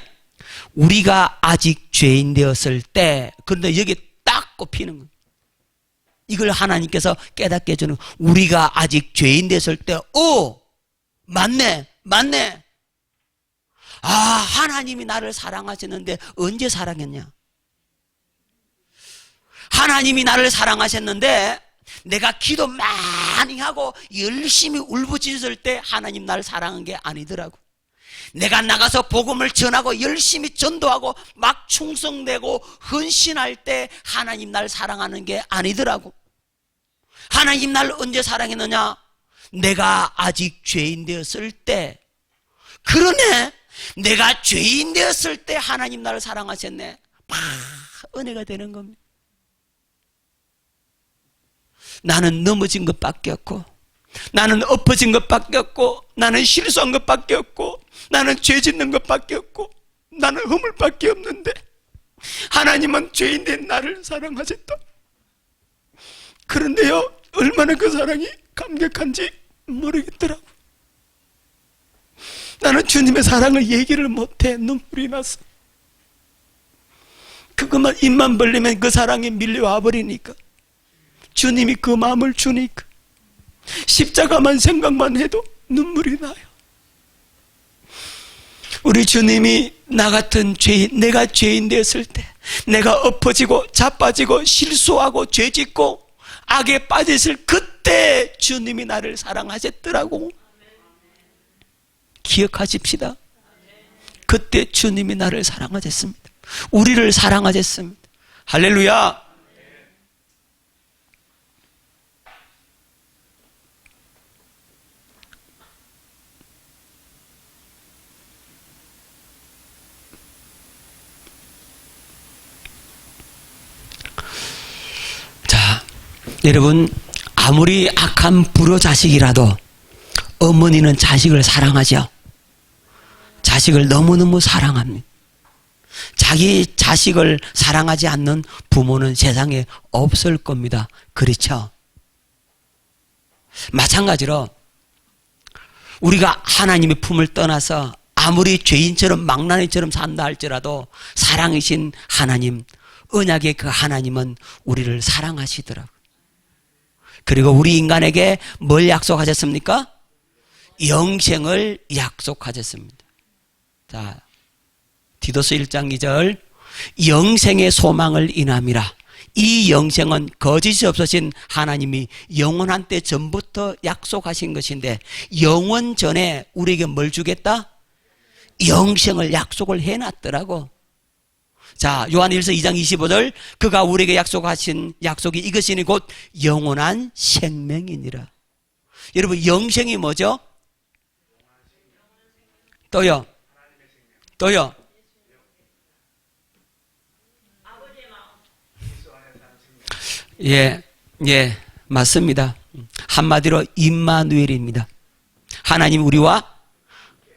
우리가 아직 죄인 되었을 때, 그런데 여기 딱 꼽히는 거예요. 이걸 하나님께서 깨닫게 해주는, 우리가 아직 죄인 되었을 때, 맞네. 하나님이 나를 사랑하셨는데 언제 사랑했냐? 하나님이 나를 사랑하셨는데 내가 기도 많이 하고 열심히 울부짖을 때 하나님 나를 사랑한 게 아니더라고. 내가 나가서 복음을 전하고 열심히 전도하고 막 충성되고 헌신할 때 하나님 나를 사랑하는 게 아니더라고. 하나님 나를 언제 사랑했느냐? 내가 아직 죄인 되었을 때. 그러네, 내가 죄인 되었을 때 하나님 나를 사랑하셨네. 은혜가 되는 겁니다. 나는 넘어진 것밖에 없고, 나는 엎어진 것밖에 없고, 나는 실수한 것밖에 없고, 나는 죄 짓는 것밖에 없고, 나는 허물밖에 없는데 하나님은 죄인 된 나를 사랑하셨다. 그런데요, 얼마나 그 사랑이 감격한지 모르겠더라고. 나는 주님의 사랑을 얘기를 못해. 눈물이 났어. 그것만 입만 벌리면 그 사랑이 밀려와 버리니까, 주님이 그 마음을 주니까 십자가만 생각만 해도 눈물이 나요. 우리 주님이 나 같은 죄인, 내가 죄인 되었을 때, 내가 엎어지고 자빠지고 실수하고 죄짓고 악에 빠졌을 그때 주님이 나를 사랑하셨더라고. 기억하십시다. 그때 주님이 나를 사랑하셨습니다. 우리를 사랑하셨습니다. 할렐루야. 자, 여러분, 아무리 악한 불효 자식이라도 어머니는 자식을 사랑하죠. 자식을 너무너무 사랑합니다. 자기 자식을 사랑하지 않는 부모는 세상에 없을 겁니다. 그렇죠? 마찬가지로 우리가 하나님의 품을 떠나서 아무리 죄인처럼 망나니처럼 산다 할지라도 사랑이신 하나님, 언약의 그 하나님은 우리를 사랑하시더라고요. 그리고 우리 인간에게 뭘 약속하셨습니까? 영생을 약속하셨습니다. 자, 디도서 1장 2절, 영생의 소망을 인함이라. 이 영생은 거짓이 없으신 하나님이 영원한 때 전부터 약속하신 것인데, 영원 전에 우리에게 뭘 주겠다? 영생을 약속을 해놨더라고. 자, 요한일서 2장 25절, 그가 우리에게 약속하신 약속이 이것이니 곧 영원한 생명이니라. 여러분, 영생이 뭐죠? 또요. 예, 맞습니다. 한마디로 임마누엘입니다. 하나님 우리와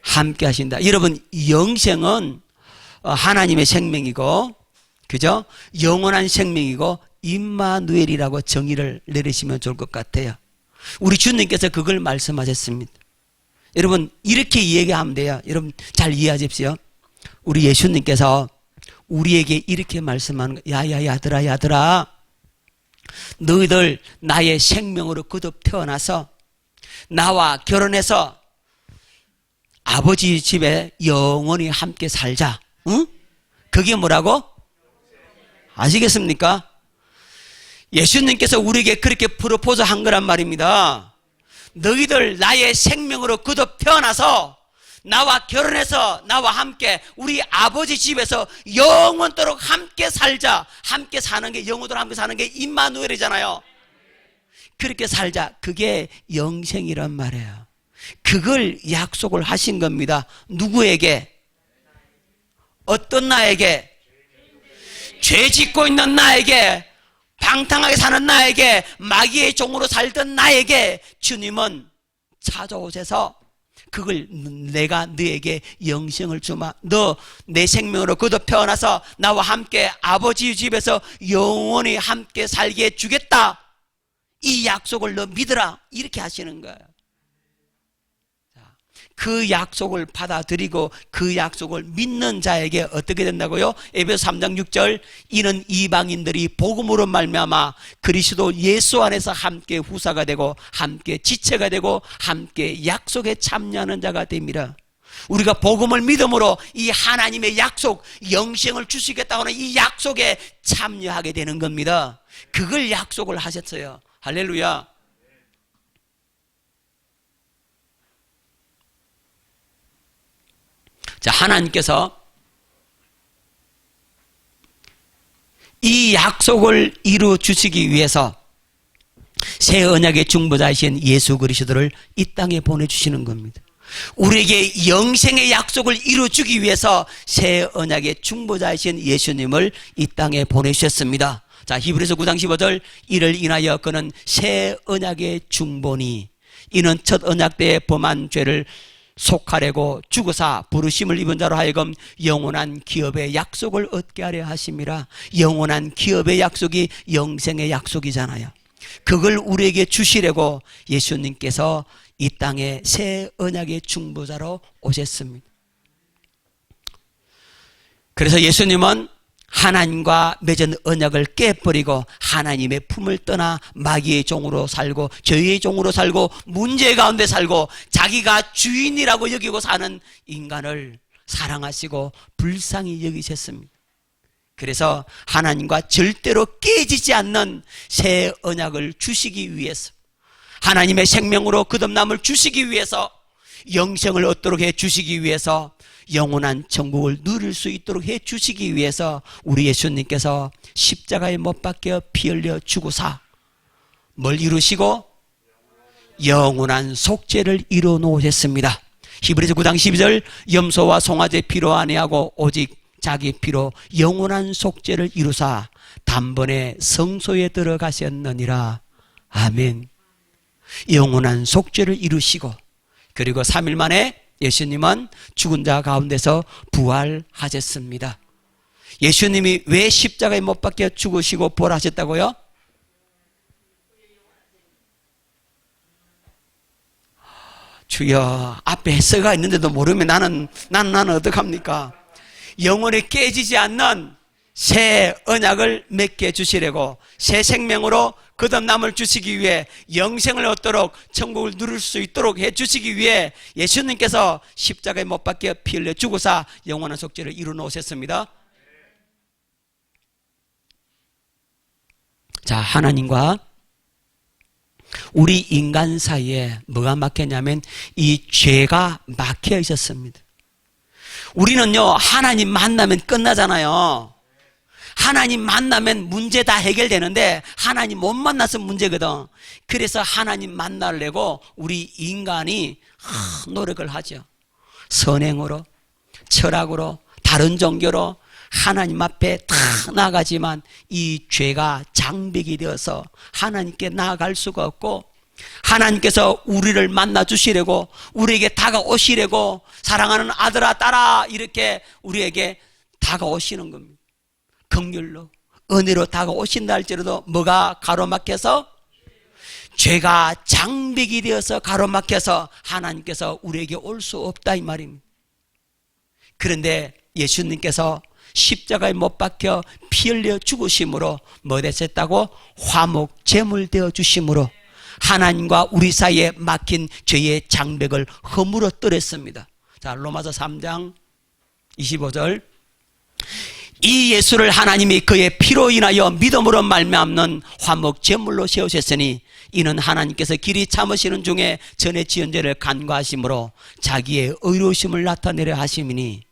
함께 하신다. 여러분, 영생은 하나님의 생명이고, 그죠? 영원한 생명이고 임마누엘이라고 정의를 내리시면 좋을 것 같아요. 우리 주님께서 그걸 말씀하셨습니다. 여러분 이렇게 이야기하면 돼요. 여러분 잘 이해하십시오. 우리 예수님께서 우리에게 이렇게 말씀하는 거예요. 야들아 야들아, 너희들 나의 생명으로 거듭 태어나서 나와 결혼해서 아버지 집에 영원히 함께 살자. 응? 그게 뭐라고? 아시겠습니까? 예수님께서 우리에게 그렇게 프로포즈 한 거란 말입니다. 너희들 나의 생명으로 거듭 태어나서 나와 결혼해서 나와 함께 우리 아버지 집에서 영원토록 함께 살자. 함께 사는 게, 영원토록 함께 사는 게 임마누엘이잖아요. 그렇게 살자. 그게 영생이란 말이에요. 그걸 약속을 하신 겁니다. 누구에게? 어떤 나에게? 죄 짓고 있는 나에게, 방탕하게 사는 나에게, 마귀의 종으로 살던 나에게 주님은 찾아오셔서 그걸 내가 너에게 영생을 주마. 너 내 생명으로 거듭 태어나서 나와 함께 아버지 집에서 영원히 함께 살게 해주겠다. 이 약속을 너 믿으라. 이렇게 하시는 거예요. 그 약속을 받아들이고 그 약속을 믿는 자에게 어떻게 된다고요? 에베소 3장 6절, 이는 이방인들이 복음으로 말미암아 그리스도 예수 안에서 함께 후사가 되고 함께 지체가 되고 함께 약속에 참여하는 자가 됩니다. 우리가 복음을 믿음으로 이 하나님의 약속, 영생을 주시겠다고 하는 이 약속에 참여하게 되는 겁니다. 그걸 약속을 하셨어요. 할렐루야. 자, 하나님께서 이 약속을 이루어 주시기 위해서 새 언약의 중보자이신 예수 그리스도를 이 땅에 보내주시는 겁니다. 우리에게 영생의 약속을 이루어 주기 위해서 새 언약의 중보자이신 예수님을 이 땅에 보내주셨습니다. 자, 히브리서 9장 15절, 이를 인하여 그는 새 언약의 중보니 이는 첫 언약 때에 범한 죄를 속하려고 죽으사 부르심을 입은 자로 하여금 영원한 기업의 약속을 얻게 하려 하심이라. 영원한 기업의 약속이 영생의 약속이잖아요. 그걸 우리에게 주시려고 예수님께서 이 땅에 새 언약의 중보자로 오셨습니다. 그래서 예수님은 하나님과 맺은 언약을 깨버리고 하나님의 품을 떠나 마귀의 종으로 살고 죄의 종으로 살고 문제 가운데 살고 자기가 주인이라고 여기고 사는 인간을 사랑하시고 불쌍히 여기셨습니다. 그래서 하나님과 절대로 깨지지 않는 새 언약을 주시기 위해서, 하나님의 생명으로 거듭남을 주시기 위해서, 영생을 얻도록 해주시기 위해서, 영원한 천국을 누릴 수 있도록 해주시기 위해서 우리 예수님께서 십자가에 못 박혀 피 흘려 죽으사 뭘 이루시고? 영원한 속죄를 이루어 놓으셨습니다. 히브리서 9장 12절, 염소와 송아지 피로 아니하고 오직 자기 피로 영원한 속죄를 이루사 단번에 성소에 들어가셨느니라. 아멘. 영원한 속죄를 이루시고, 그리고 3일 만에 예수님은 죽은 자 가운데서 부활하셨습니다. 예수님이 왜 십자가에 못 박혀 죽으시고 부활하셨다고요? 주여, 앞에 해서가 있는데도 모르면 나는 어떡합니까? 영원히 깨지지 않는 새 언약을 맺게 해주시려고, 새 생명으로 거듭남을 주시기 위해, 영생을 얻도록 천국을 누릴 수 있도록 해주시기 위해 예수님께서 십자가에 못 박혀 피 흘려 죽으사 영원한 속죄를 이루어 놓으셨습니다. 자, 하나님과 우리 인간 사이에 뭐가 막혔냐면 이 죄가 막혀 있었습니다. 우리는요, 하나님 만나면 끝나잖아요. 하나님 만나면 문제 다 해결되는데 하나님 못 만나서 문제거든. 그래서 하나님 만나려고 우리 인간이 노력을 하죠. 선행으로, 철학으로, 다른 종교로 하나님 앞에 다 나가지만 이 죄가 장벽이 되어서 하나님께 나아갈 수가 없고, 하나님께서 우리를 만나 주시려고, 우리에게 다가오시려고, 사랑하는 아들아 딸아 이렇게 우리에게 다가오시는 겁니다. 긍휼로 은혜로 다가오신다 할지라도 뭐가 가로막혀서? 죄가 장벽이 되어서 가로막혀서 하나님께서 우리에게 올 수 없다 이 말입니다. 그런데 예수님께서 십자가에 못 박혀 피 흘려 죽으심으로 뭐 되셨다고? 화목 제물 되어 주심으로 하나님과 우리 사이에 막힌 죄의 장벽을 허물어 떨었습니다. 자, 로마서 3장 25절. 이 예수를 하나님이 그의 피로 인하여 믿음으로 말미암는 화목 제물로 세우셨으니 이는 하나님께서 길이 참으시는 중에 전에 지은 죄를 간과하심으로 자기의 의로우심을 나타내려 하심이니,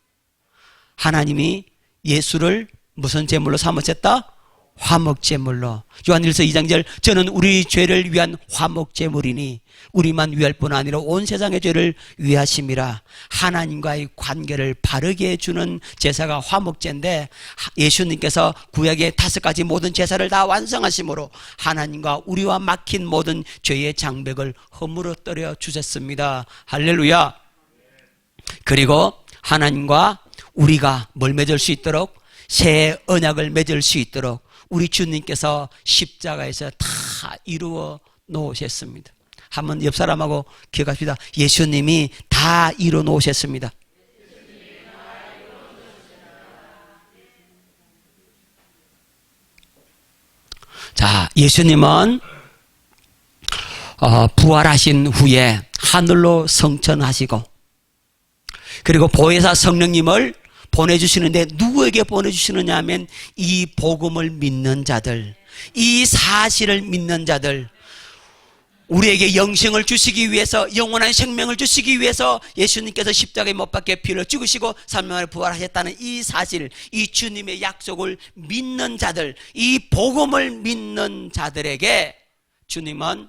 하나님이 예수를 무슨 제물로 삼으셨다? 화목제물로. 요한일서 2장 2절, 저는 우리 죄를 위한 화목제물이니 우리만 위할 뿐 아니라 온 세상의 죄를 위하심이라. 하나님과의 관계를 바르게 해주는 제사가 화목제인데, 예수님께서 구약의 5가지 모든 제사를 다 완성하심으로 하나님과 우리와 막힌 모든 죄의 장벽을 허물어뜨려 주셨습니다. 할렐루야. 그리고 하나님과 우리가 뭘 맺을 수 있도록? 새 언약을 맺을 수 있도록 우리 주님께서 십자가에서 다 이루어 놓으셨습니다. 한번 옆 사람하고 기억합시다. 예수님이 다 이루어 놓으셨습니다. 자, 예수님은 부활하신 후에 하늘로 성천하시고, 그리고 보혜사 성령님을 보내주시는데 누구에게 보내주시느냐 하면 이 복음을 믿는 자들, 이 사실을 믿는 자들, 우리에게 영생을 주시기 위해서, 영원한 생명을 주시기 위해서 예수님께서 십자가에 못 박혀 피를 죽으시고 3일 만에 부활하셨다는 이 사실, 이 주님의 약속을 믿는 자들, 이 복음을 믿는 자들에게 주님은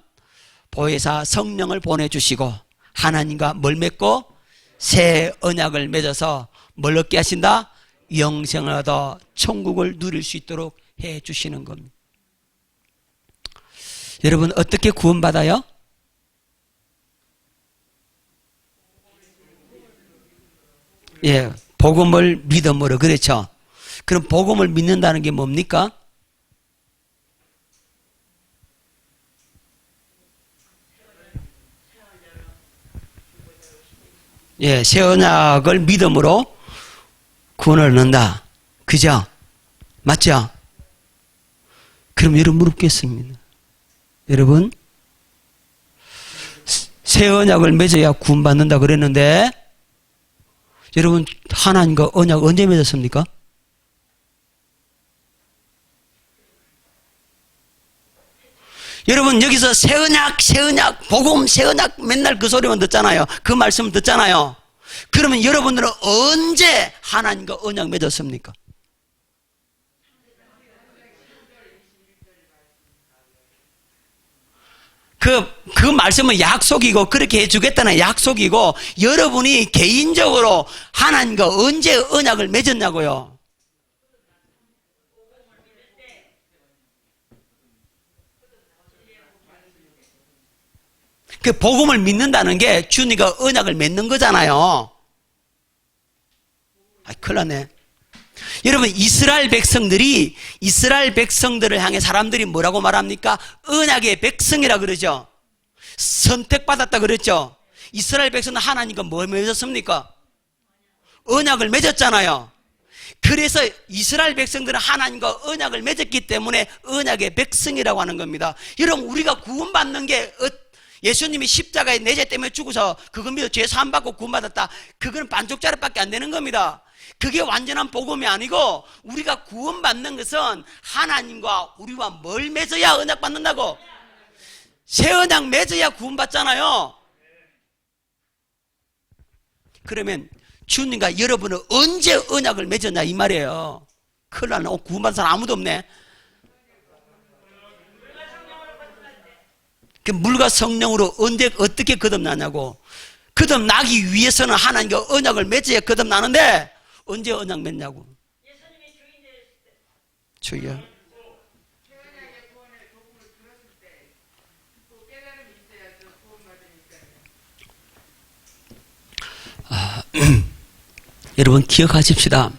보혜사 성령을 보내주시고 하나님과 뭘 맺고? 새 언약을 맺어서 뭘 얻게 하신다? 영생을 얻어 천국을 누릴 수 있도록 해 주시는 겁니다. 여러분, 어떻게 구원받아요? 예, 복음을 믿음으로. 그렇죠. 그럼 복음을 믿는다는 게 뭡니까? 예, 새 언약을 믿음으로 구원을 얻는다. 그죠? 맞죠? 그럼 여러분 물었겠습니다. 여러분, 새 언약을 맺어야 구원받는다 그랬는데, 여러분, 하나님과 언약 언제 맺었습니까? 여러분, 여기서 새 언약, 복음, 새 언약 맨날 그 소리만 듣잖아요. 그 말씀 듣잖아요. 그러면 여러분들은 언제 하나님과 언약 맺었습니까? 그 말씀은 약속이고, 그렇게 해주겠다는 약속이고, 여러분이 개인적으로 하나님과 언제 언약을 맺었냐고요. 그 복음을 믿는다는 게 주님과 언약을 맺는 거잖아요. 큰일 났네. 여러분, 이스라엘 백성들을 향해 사람들이 뭐라고 말합니까? 언약의 백성이라 그러죠. 선택받았다 그랬죠. 이스라엘 백성은 하나님과 뭐 맺었습니까? 언약을 맺었잖아요. 그래서 이스라엘 백성들은 하나님과 언약을 맺었기 때문에 언약의 백성이라고 하는 겁니다. 여러분, 우리가 구원받는 게 예수님이 십자가에 내 죄 때문에 죽어서 그거 믿어 죄 사함 받고 구원받았다, 그거는 반쪽짜리밖에 안 되는 겁니다. 그게 완전한 복음이 아니고, 우리가 구원받는 것은 하나님과 우리와 뭘 맺어야 언약 받는다고? 새 언약 맺어야 구원받잖아요. 그러면 주님과 여러분은 언제 언약을 맺었냐 이 말이에요. 큰일 나네. 구원받은 사람 아무도 없네. 그 물과 성령으로 언제 어떻게 거듭나냐고. 거듭나기 위해서는 하나님과 언약을 맺어야 거듭나는데 언제 언약 맺냐고. 주여. 여러분 기억하십시다.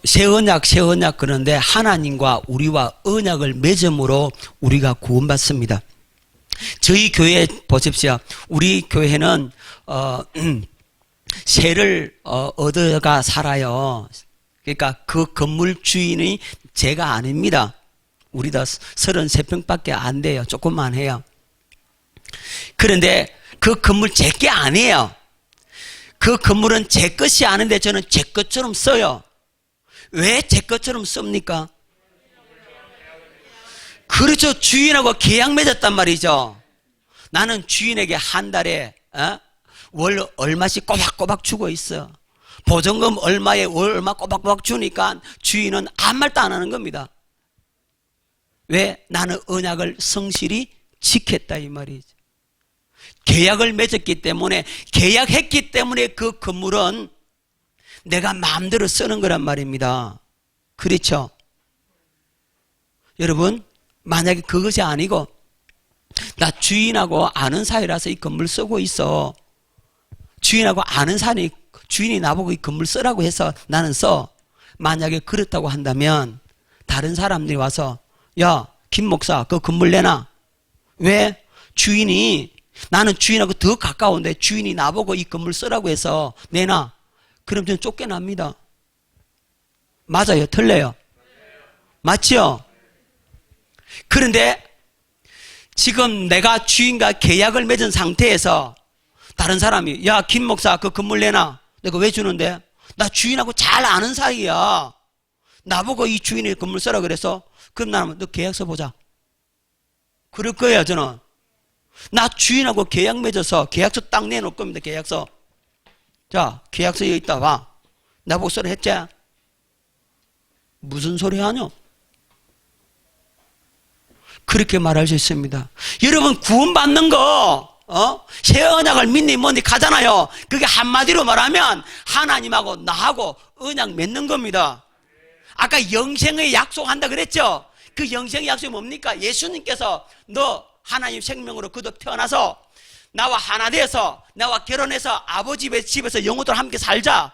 새 언약 그런데 하나님과 우리와 언약을 맺음으로 우리가 구원받습니다. 저희 교회 보십시오. 우리 교회는 세를 얻어가 살아요. 그러니까 그 건물 주인이 제가 아닙니다. 우리도 33평밖에 안 돼요. 조금만 해요. 그런데 그 건물 제 게 아니에요. 그 건물은 제 것이 아닌데 저는 제 것처럼 써요. 왜 제 것처럼 씁니까? 그렇죠. 주인하고 계약 맺었단 말이죠. 나는 주인에게 한 달에 월 얼마씩 꼬박꼬박 주고 있어. 보증금 얼마에 월 얼마 꼬박꼬박 주니까 주인은 아무 말도 안 하는 겁니다. 왜? 나는 언약을 성실히 지켰다 이 말이죠. 계약을 맺었기 때문에, 계약했기 때문에 그 건물은 내가 마음대로 쓰는 거란 말입니다. 그렇죠? 여러분, 만약에 그것이 아니고 나 주인하고 아는 사이라서 이 건물 쓰고 있어. 주인하고 아는 사이, 주인이 나보고 이 건물 쓰라고 해서 나는 써. 만약에 그렇다고 한다면 다른 사람들이 와서 야, 김 목사 그 건물 내놔. 왜? 주인이, 나는 주인하고 더 가까운데 주인이 나보고 이 건물 쓰라고 해서 내놔. 그럼 저는 쫓겨납니다. 맞아요? 틀려요? 맞죠? 그런데 지금 내가 주인과 계약을 맺은 상태에서 다른 사람이 야, 김 목사 그 건물 내놔. 내가 왜 주는데? 나 주인하고 잘 아는 사이야. 나보고 이 주인이 건물 쓰라 그래서 그럼 나는 너 계약서 보자. 그럴 거예요. 저는 나 주인하고 계약 맺어서 계약서 딱 내놓을 겁니다. 계약서. 자, 계약서 여기 있다 봐. 나보고 쓰라 했지? 무슨 소리 하냐? 그렇게 말할 수 있습니다. 여러분, 구원받는 거 새 언약을 믿니 뭐니 가잖아요. 그게 한마디로 말하면 하나님하고 나하고 언약 맺는 겁니다. 아까 영생의 약속한다 그랬죠? 그 영생의 약속이 뭡니까? 예수님께서 너 하나님 생명으로 거듭 태어나서 나와 하나 되어서 나와 결혼해서 아버지 집에서 영원토록 함께 살자.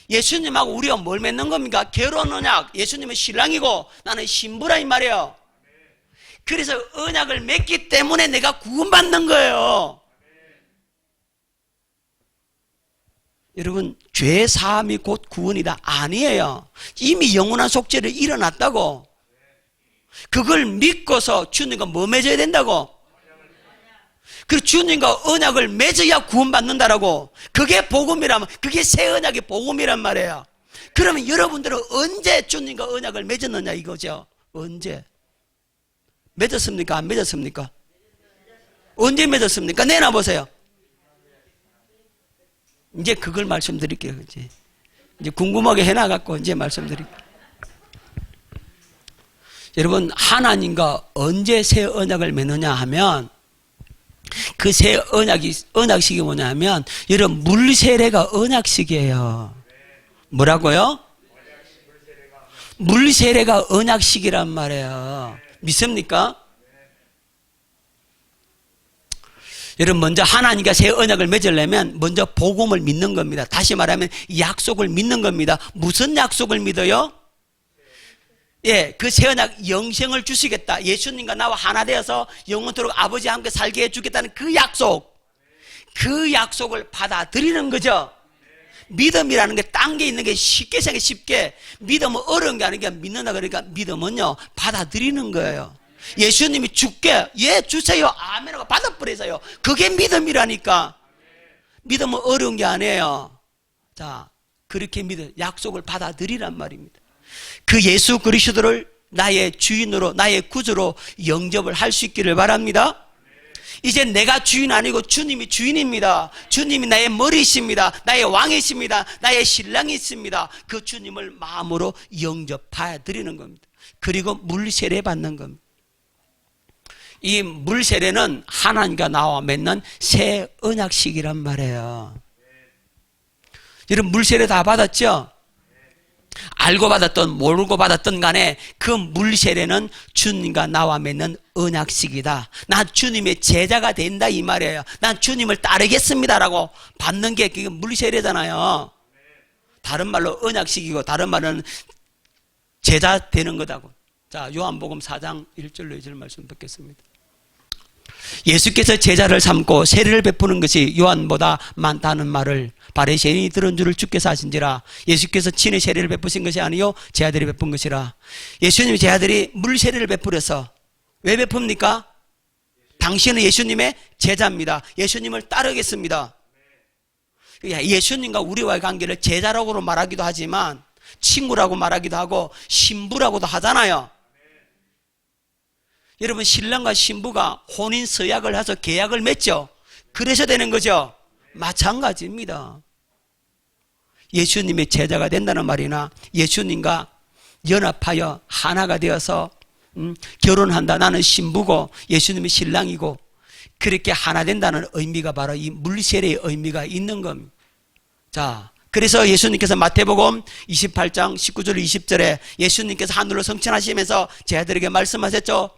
예수님하고 우리가 뭘 맺는 겁니까? 결혼 언약. 예수님은 신랑이고 나는 신부라 이 말이에요. 그래서 언약을 맺기 때문에 내가 구원받는 거예요. 여러분, 죄 사함이 곧 구원이다. 아니에요. 이미 영원한 속죄를 일어났다고. 그걸 믿고서 주님과 뭐 맺어야 된다고? 그 주님과 언약을 맺어야 구원받는다라고. 그게 복음이라면, 그게 새 언약의 복음이란 말이에요. 그러면 여러분들은 언제 주님과 언약을 맺었느냐 이거죠. 언제? 맺었습니까? 안 맺었습니까? 언제 맺었습니까? 내놔보세요. 이제 그걸 말씀드릴게요. 이제 궁금하게 해놔갖고 이제 말씀드릴게요. 여러분, 하나님과 언제 새 언약을 맺느냐 하면 그 새 언약식이 뭐냐 하면 여러분, 물세례가 언약식이에요. 뭐라고요? 물세례가 언약식이란 말이에요. 믿습니까? 여러분, 먼저 하나님과 새 언약을 맺으려면 먼저 복음을 믿는 겁니다. 다시 말하면 약속을 믿는 겁니다. 무슨 약속을 믿어요? 예, 그 새 언약 영생을 주시겠다. 예수님과 나와 하나 되어서 영원토록 아버지와 함께 살게 해주겠다는 그 약속. 그 약속을 받아들이는 거죠. 믿음이라는 게 딴 게 있는 게 쉽게 생각해. 쉽게. 믿음은 어려운 게 아니라 믿는다 그러니까 믿음은요 받아들이는 거예요. 예수님이 주께 예 주세요 아멘 하고 받아버리세요. 그게 믿음이라니까. 믿음은 어려운 게 아니에요. 자, 그렇게 믿음 약속을 받아들이란 말입니다. 그 예수 그리스도를 나의 주인으로 나의 구주로 영접을 할 수 있기를 바랍니다. 이제 내가 주인 아니고 주님이 주인입니다. 주님이 나의 머리이십니다. 나의 왕이십니다. 나의 신랑이 있습니다. 그 주님을 마음으로 영접해 드리는 겁니다. 그리고 물세례 받는 겁니다. 이 물세례는 하나님과 나와 맺는 새 언약식이란 말이에요. 여러분, 물세례 다 받았죠? 알고 받았던 모르고 받았던 간에 그 물세례는 주님과 나와 맺는 언약식이다. 난 주님의 제자가 된다 이 말이에요. 난 주님을 따르겠습니다라고 받는 게 그게 물세례잖아요. 다른 말로 언약식이고 다른 말은 제자 되는 거다고. 자, 요한복음 4장 1절로 2절 말씀 듣겠습니다. 예수께서 제자를 삼고 세례를 베푸는 것이 요한보다 많다는 말을 바리새인이 들은 줄을 주께서 아신지라. 예수께서 친히 세례를 베푸신 것이 아니요 제자들이 베푼 것이라. 예수님의 제자들이 물 세례를 베풀어서 왜 베풉니까? 당신은 예수님의 제자입니다. 예수님을 따르겠습니다. 예수님과 우리와의 관계를 제자라고 말하기도 하지만 친구라고 말하기도 하고 신부라고도 하잖아요. 여러분, 신랑과 신부가 혼인 서약을 해서 계약을 맺죠. 그래서 되는 거죠. 마찬가지입니다. 예수님의 제자가 된다는 말이나 예수님과 연합하여 하나가 되어서 결혼한다. 나는 신부고 예수님이 신랑이고 그렇게 하나 된다는 의미가 바로 이 물세례의 의미가 있는 겁니다. 자, 그래서 예수님께서 마태복음 28장 19절 20절에 예수님께서 하늘로 승천하시면서 제자들에게 말씀하셨죠.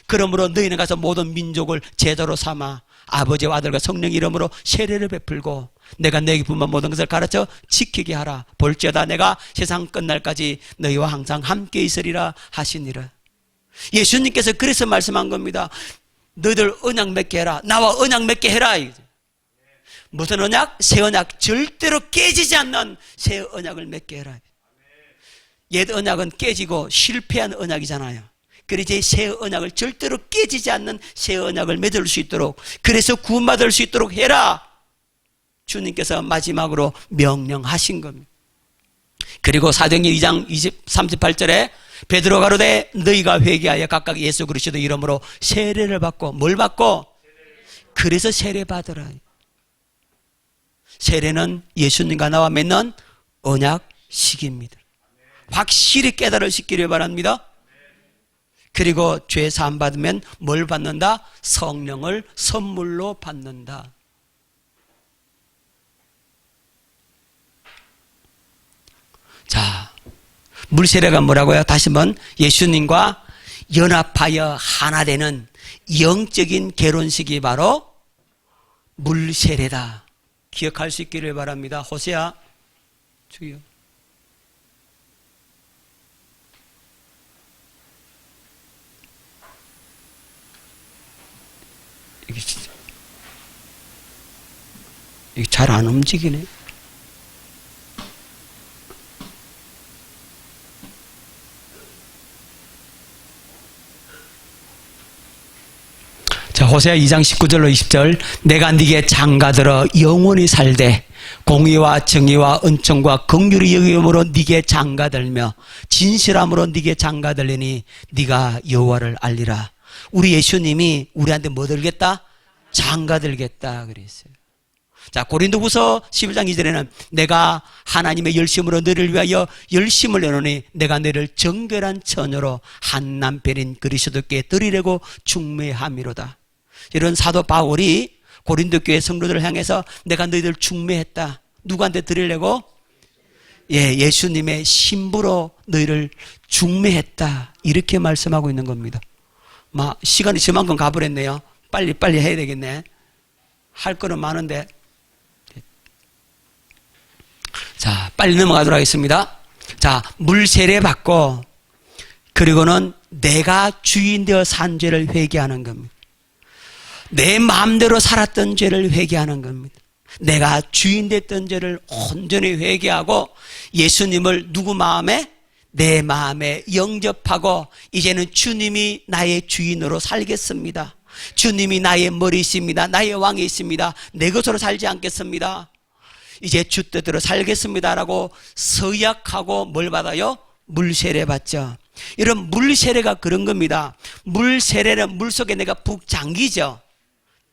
그러므로 너희는 가서 모든 민족을 제자로 삼아 아버지와 아들과 성령 이름으로 세례를 베풀고 내가 너에게 분만 모든 것을 가르쳐 지키게 하라. 볼지어다 내가 세상 끝날까지 너희와 항상 함께 있으리라 하시니라. 예수님께서 그래서 말씀한 겁니다. 너희들 언약 맺게 해라. 나와 언약 맺게 해라. 무슨 언약? 새 언약. 절대로 깨지지 않는 새 언약을 맺게 해라. 옛 언약은 깨지고 실패한 언약이잖아요. 그래서 새 언약을 절대로 깨지지 않는 새 언약을 맺을 수 있도록, 그래서 구원받을 수 있도록 해라. 주님께서 마지막으로 명령하신 겁니다. 그리고 사도행전 2장 38절에 베드로 가로되 너희가 회개하여 각각 예수 그리스도 이름으로 세례를 받고, 뭘 받고? 그래서 세례 받으라. 세례는 예수님과 나와 맺는 언약식입니다. 확실히 깨달으시기를 바랍니다. 그리고 죄 사함 받으면 뭘 받는다? 성령을 선물로 받는다. 자, 물세례가 뭐라고요? 다시 한번, 예수님과 연합하여 하나 되는 영적인 결혼식이 바로 물세례다. 기억할 수 있기를 바랍니다. 호세아 주여. 이게 잘 안 움직이네. 자, 호세아 2장 19절로 20절. 내가 네게 장가들어 영원히 살되 공의와 정의와 은총과 긍휼의 여김으로 네게 장가들며 진실함으로 네게 장가들리니 네가 여호와를 알리라. 우리 예수님이 우리한테 뭐 들겠다? 장가들겠다 그랬어요. 자, 고린도후서 11장 2절에는 내가 하나님의 열심으로 너를 위하여 열심을 내노니 내가 너를 정결한 처녀로 한 남편인 그리스도께 드리려고 중매함이로다. 이런 사도 바울이 고린도 교회 성도들을 향해서 내가 너희들 중매했다. 누구한테 드리려고? 예수님의 신부로 너희를 중매했다. 이렇게 말씀하고 있는 겁니다. 시간이 저만큼 가버렸네요. 빨리 해야 되겠네. 할 거는 많은데. 자, 빨리 넘어가도록 하겠습니다. 자, 물 세례 받고, 그리고는 내가 주인 되어 산 죄를 회개하는 겁니다. 내 마음대로 살았던 죄를 회개하는 겁니다. 내가 주인 됐던 죄를 온전히 회개하고 예수님을 누구 마음에? 내 마음에 영접하고 이제는 주님이 나의 주인으로 살겠습니다. 주님이 나의 머리이십니다. 나의 왕이십니다. 내 것으로 살지 않겠습니다. 이제 주 뜻대로 살겠습니다라고 서약하고 뭘 받아요? 물세례 받죠. 이런 물세례가 그런 겁니다. 물세례는 물속에 내가 푹 잠기죠.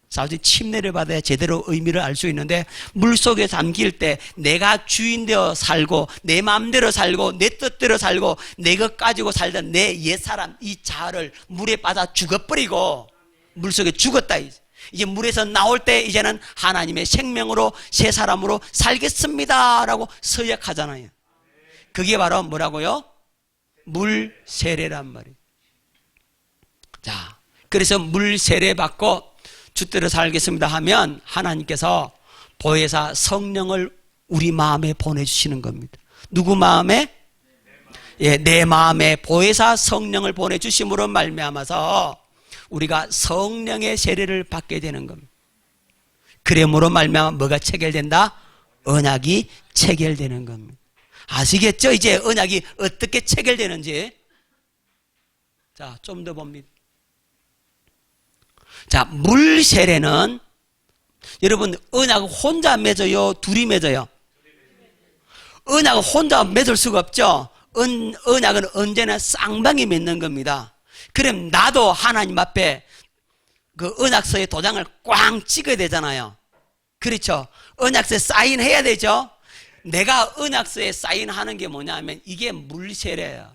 사실 침례를 받아야 제대로 의미를 알 수 있는데, 물속에 잠길 때 내가 주인 되어 살고 내 마음대로 살고 내 뜻대로 살고 내 것 가지고 살던 내 옛사람 이 자아를 물에 빠져 죽어버리고 물속에 죽었다. 이제 물에서 나올 때 이제는 하나님의 생명으로 새 사람으로 살겠습니다 라고 서약하잖아요. 그게 바로 뭐라고요? 물세례란 말이에요. 자, 그래서 물세례 받고 주대로 살겠습니다 하면 하나님께서 보혜사 성령을 우리 마음에 보내주시는 겁니다. 누구 마음에? 예, 내 마음에 보혜사 성령을 보내주심으로 말미암아서 우리가 성령의 세례를 받게 되는 겁니다. 그러므로 말미암아 뭐가 체결된다? 언약이 체결되는 겁니다. 아시겠죠? 이제 언약이 어떻게 체결되는지. 자, 좀 더 봅니다. 자, 물 세례는 여러분 언약을 혼자 맺어요? 둘이 맺어요? 언약을 혼자 맺을 수가 없죠. 언약은 언제나 쌍방이 맺는 겁니다. 그럼 나도 하나님 앞에 그 언약서에 도장을 꽝 찍어야 되잖아요. 그렇죠? 언약서에 사인해야 되죠. 내가 언약서에 사인하는 게 뭐냐면 이게 물세례예요.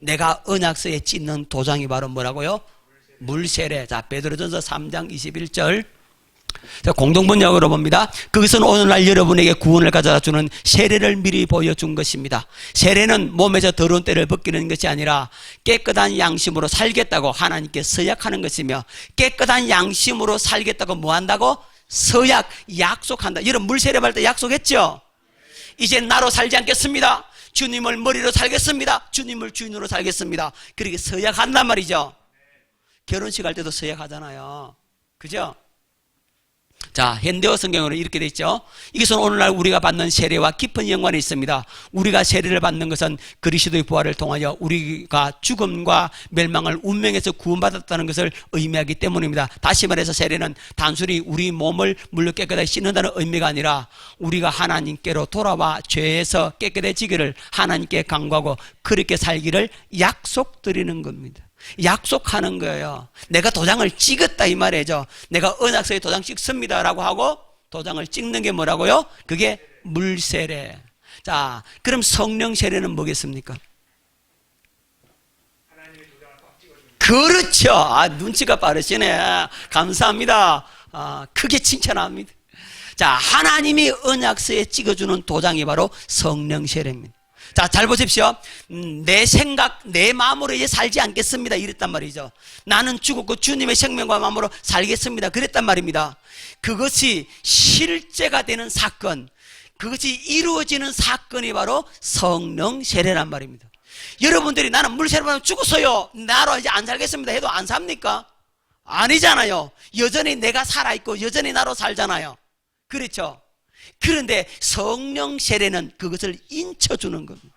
내가 언약서에 찍는 도장이 바로 뭐라고요? 물세례. 자, 베드로전서 3장 21절. 자, 공동번역으로 봅니다. 그것은 오늘날 여러분에게 구원을 가져다 주는 세례를 미리 보여준 것입니다. 세례는 몸에서 더러운 때를 벗기는 것이 아니라 깨끗한 양심으로 살겠다고 하나님께 서약하는 것이며, 깨끗한 양심으로 살겠다고 뭐 한다고? 서약, 약속한다. 여러분 물세례 받을 때 약속했죠? 이제 나로 살지 않겠습니다. 주님을 머리로 살겠습니다. 주님을 주인으로 살겠습니다. 그렇게 서약한단 말이죠. 결혼식 할 때도 서약하잖아요. 그죠? 자, 현대어 성경으로 이렇게 되어 있죠. 이것은 오늘날 우리가 받는 세례와 깊은 연관이 있습니다. 우리가 세례를 받는 것은 그리스도의 부활을 통하여 우리가 죽음과 멸망을 운명에서 구원받았다는 것을 의미하기 때문입니다. 다시 말해서 세례는 단순히 우리 몸을 물로 깨끗하게 씻는다는 의미가 아니라 우리가 하나님께로 돌아와 죄에서 깨끗해지기를 하나님께 간구하고 그렇게 살기를 약속드리는 겁니다. 약속하는 거예요. 내가 도장을 찍었다 이 말이죠. 내가 언약서에 도장 찍습니다 라고 하고 도장을 찍는 게 뭐라고요? 그게 물세례. 자, 그럼 성령 세례는 뭐겠습니까? 그렇죠. 아, 눈치가 빠르시네. 감사합니다. 크게 칭찬합니다. 자, 하나님이 언약서에 찍어주는 도장이 바로 성령 세례입니다. 자, 잘 보십시오. 내 생각, 내 마음으로 이제 살지 않겠습니다 이랬단 말이죠. 나는 죽었고 주님의 생명과 마음으로 살겠습니다 그랬단 말입니다. 그것이 실제가 되는 사건, 그것이 이루어지는 사건이 바로 성령 세례란 말입니다. 여러분들이 나는 물 세례 받으면 죽었어요, 나로 이제 안 살겠습니다 해도 안 삽니까? 아니잖아요. 여전히 내가 살아있고 여전히 나로 살잖아요. 그렇죠? 그런데 성령 세례는 그것을 인쳐주는 겁니다.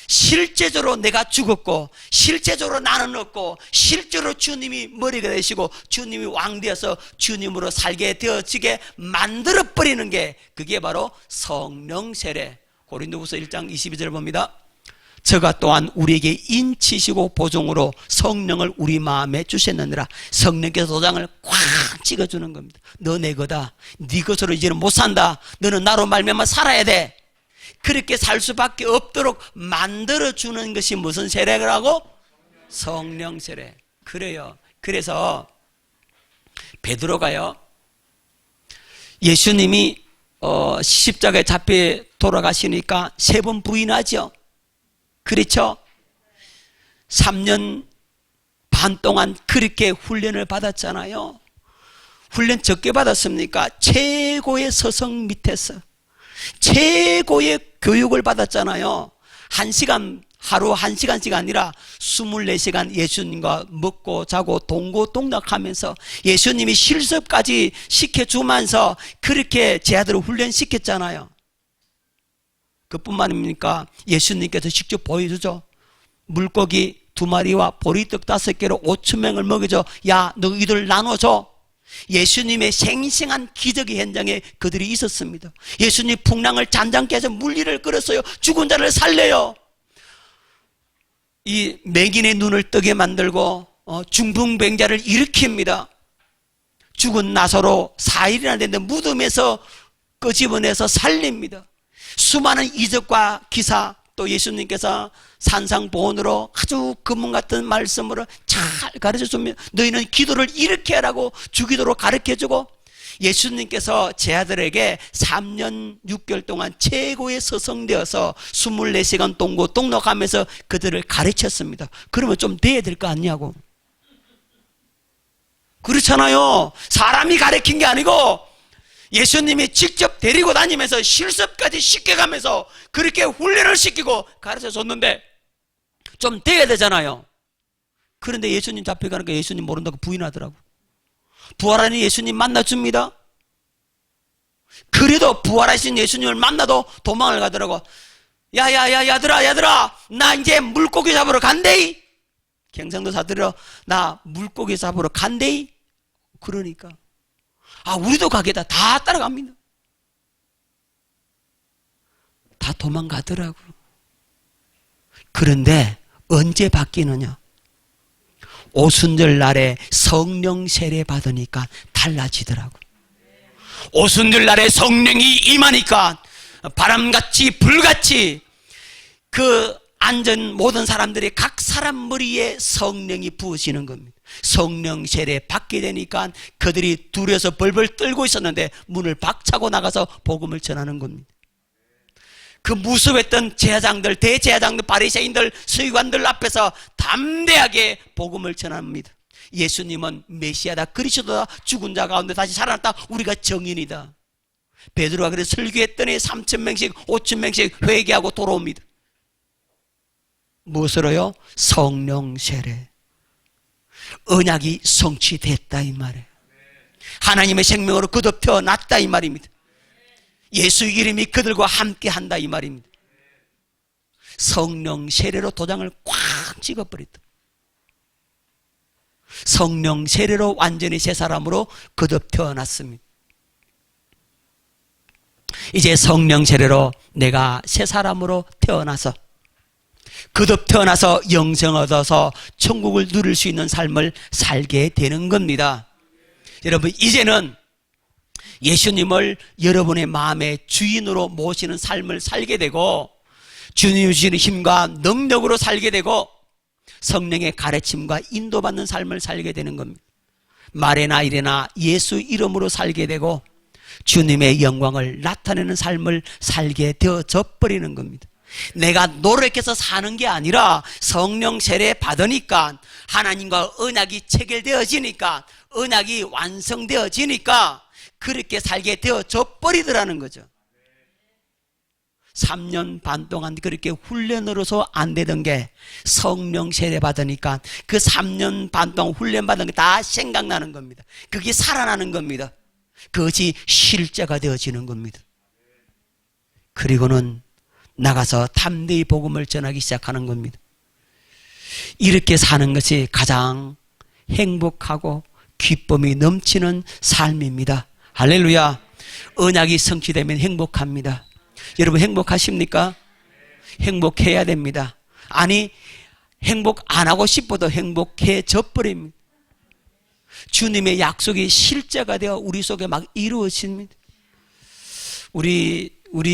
실제적으로 내가 죽었고 실제적으로 나는 없고 실제로 주님이 머리가 되시고 주님이 왕 되어서 주님으로 살게 되어지게 만들어버리는 게 그게 바로 성령 세례. 고린도후서 1장 22절 봅니다. 저가 또한 우리에게 인치시고 보증으로 성령을 우리 마음에 주셨느니라. 성령께서 도장을 꽉 찍어주는 겁니다. 너 내 거다. 네 것으로 이제는 못 산다. 너는 나로 말미암아 살아야 돼. 그렇게 살 수밖에 없도록 만들어주는 것이 무슨 세례라고? 성령 세례. 그래요. 그래서 베드로가요, 예수님이 십자가에 잡혀 돌아가시니까 3번 부인하죠. 그렇죠? 3년 반 동안 그렇게 훈련을 받았잖아요. 훈련 적게 받았습니까? 최고의 서성 밑에서 최고의 교육을 받았잖아요. 하루 1시간씩 아니라 24시간 예수님과 먹고 자고 동고동락하면서 예수님이 실습까지 시켜주면서 그렇게 제 아들을 훈련시켰잖아요. 그뿐만 아닙니까? 예수님께서 직접 보여주죠. 물고기 2마리와 보리떡 5개로 5,000명을 먹여줘. 야, 너희들 나눠줘. 예수님의 생생한 기적의 현장에 그들이 있었습니다. 예수님 풍랑을 잔잔케 해서 물리를 끌었어요. 죽은 자를 살려요. 이 맹인의 눈을 뜨게 만들고 중풍병자를 일으킵니다. 죽은 나사로 4일이나 됐는데 무덤에서 끄집어내서 살립니다. 수많은 이적과 기사, 또 예수님께서 산상보훈으로 아주 금문 같은 말씀으로 잘 가르쳐주면 너희는 기도를 이렇게 하라고 주기도로 가르쳐주고, 예수님께서 제 아들에게 3년 6개월 동안 최고의 서성되어서 24시간 동고동락하면서 그들을 가르쳤습니다. 그러면 좀 돼야 될 거 아니냐고. 그렇잖아요. 사람이 가르친 게 아니고 예수님이 직접 데리고 다니면서 실습까지 시켜가면서 그렇게 훈련을 시키고 가르쳐 줬는데 좀 돼야 되잖아요. 그런데 예수님 잡혀가니까 예수님 모른다고 부인하더라고. 부활하는 예수님 만나줍니다. 그래도 부활하신 예수님을 만나도 도망을 가더라고. 야들아 나 이제 물고기 잡으러 간대이. 경상도 사들어 나 물고기 잡으러 간대이. 그러니까 우리도 가게다. 다 따라갑니다. 다 도망가더라고. 그런데 언제 바뀌느냐? 오순절 날에 성령 세례 받으니까 달라지더라고. 오순절 날에 성령이 임하니까 바람같이 불같이 그 앉은 모든 사람들이 각 사람 머리에 성령이 부으시는 겁니다. 성령 세례 받게 되니까 그들이 두려워서 벌벌 떨고 있었는데 문을 박차고 나가서 복음을 전하는 겁니다. 그 무섭했던 제사장들, 대제사장들, 바리새인들, 서기관들 앞에서 담대하게 복음을 전합니다. 예수님은 메시아다, 그리스도다, 죽은 자 가운데 다시 살아났다, 우리가 정인이다. 베드로가 그래서 설교했더니 3,000명씩 5,000명씩 회개하고 돌아옵니다. 무엇으로요? 성령 세례. 언약이 성취됐다 이 말이에요. 하나님의 생명으로 거듭 태어났다 이 말입니다. 예수 이름이 그들과 함께 한다 이 말입니다. 성령 세례로 도장을 꽉 찍어버렸다. 성령 세례로 완전히 새 사람으로 거듭 태어났습니다. 이제 성령 세례로 내가 새 사람으로 태어나서 거듭 태어나서 영생 얻어서 천국을 누릴 수 있는 삶을 살게 되는 겁니다. 여러분, 이제는 예수님을 여러분의 마음의 주인으로 모시는 삶을 살게 되고 주님 주시는 힘과 능력으로 살게 되고 성령의 가르침과 인도받는 삶을 살게 되는 겁니다. 말이나 일이나 예수 이름으로 살게 되고 주님의 영광을 나타내는 삶을 살게 되어져 버리는 겁니다. 내가 노력해서 사는 게 아니라 성령 세례 받으니까 하나님과 언약이 체결되어지니까 언약이 완성되어지니까 그렇게 살게 되어져 버리더라는 거죠. 3년 반 동안 그렇게 훈련으로서 안 되던 게 성령 세례 받으니까 그 3년 반 동안 훈련 받은 게 다 생각나는 겁니다. 그게 살아나는 겁니다. 그것이 실제가 되어지는 겁니다. 그리고는 나가서 담대히 복음을 전하기 시작하는 겁니다. 이렇게 사는 것이 가장 행복하고 기쁨이 넘치는 삶입니다. 할렐루야. 언약이 성취되면 행복합니다. 여러분 행복하십니까? 행복해야 됩니다. 아니 행복 안 하고 싶어도 행복해져 버립니다. 주님의 약속이 실제가 되어 우리 속에 막 이루어집니다. 우리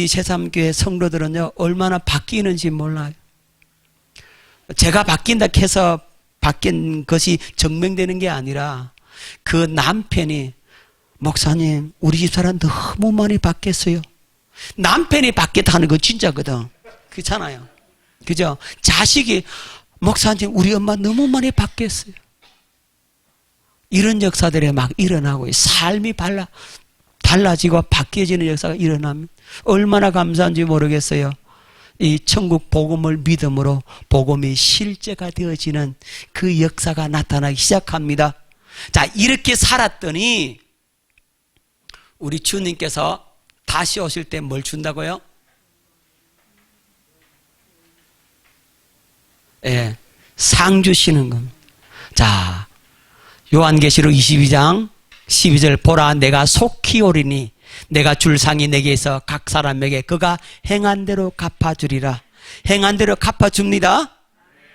새삼교회 성도들은요 얼마나 바뀌는지 몰라요. 제가 바뀐다 해서 바뀐 것이 증명되는 게 아니라 그 남편이 목사님 우리 집사람 너무 많이 바뀌었어요. 남편이 바뀌었다는 거 진짜거든. 그렇잖아요. 그죠? 자식이 목사님 우리 엄마 너무 많이 바뀌었어요. 이런 역사들이 막 일어나고 삶이 달라지고 바뀌어지는 역사가 일어납니다. 얼마나 감사한지 모르겠어요. 이 천국 복음을 믿음으로 복음이 실제가 되어지는 그 역사가 나타나기 시작합니다. 자, 이렇게 살았더니 우리 주님께서 다시 오실 때 뭘 준다고요? 예, 상 주시는 겁니다. 자, 요한계시록 22장 12절 보라 내가 속히 오리니 내가 줄 상이 내게 있어 각 사람에게 그가 행한 대로 갚아주리라. 행한 대로 갚아줍니다.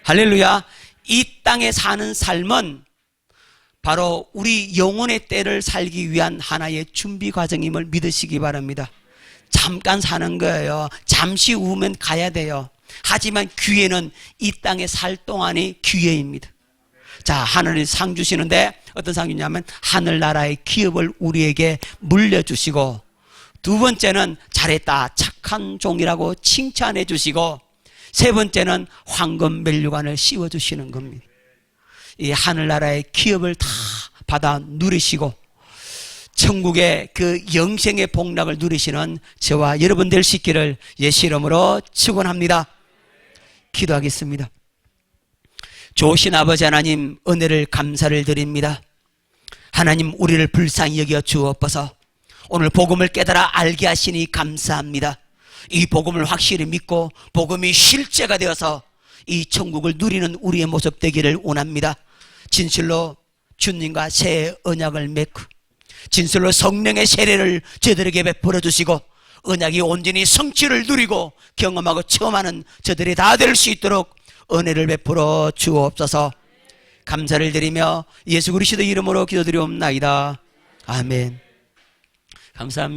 할렐루야. 이 땅에 사는 삶은 바로 우리 영혼의 때를 살기 위한 하나의 준비 과정임을 믿으시기 바랍니다. 잠깐 사는 거예요. 잠시 후면 가야 돼요. 하지만 기회는 이 땅에 살 동안이 기회입니다. 자, 하늘이 상 주시는데 어떤 상이냐면 하늘나라의 기업을 우리에게 물려주시고 두 번째는 잘했다 착한 종이라고 칭찬해 주시고 세 번째는 황금 멜류관을 씌워주시는 겁니다. 이 하늘나라의 기업을 다 받아 누리시고 천국의 그 영생의 복락을 누리시는 저와 여러분 될 수 있기를 예수 이름으로 축원합니다. 기도하겠습니다. 좋으신 아버지 하나님, 은혜를 감사를 드립니다. 하나님, 우리를 불쌍히 여겨 주옵소서. 오늘 복음을 깨달아 알게 하시니 감사합니다. 이 복음을 확실히 믿고 복음이 실제가 되어서 이 천국을 누리는 우리의 모습 되기를 원합니다. 진실로 주님과 새 언약을 맺고 진실로 성령의 세례를 저들에게 베풀어 주시고 언약이 온전히 성취를 누리고 경험하고 체험하는 저들이 다 될 수 있도록 은혜를 베풀어 주옵소서. 감사를 드리며 예수 그리스도 이름으로 기도드리옵나이다. 아멘. 감사합니다.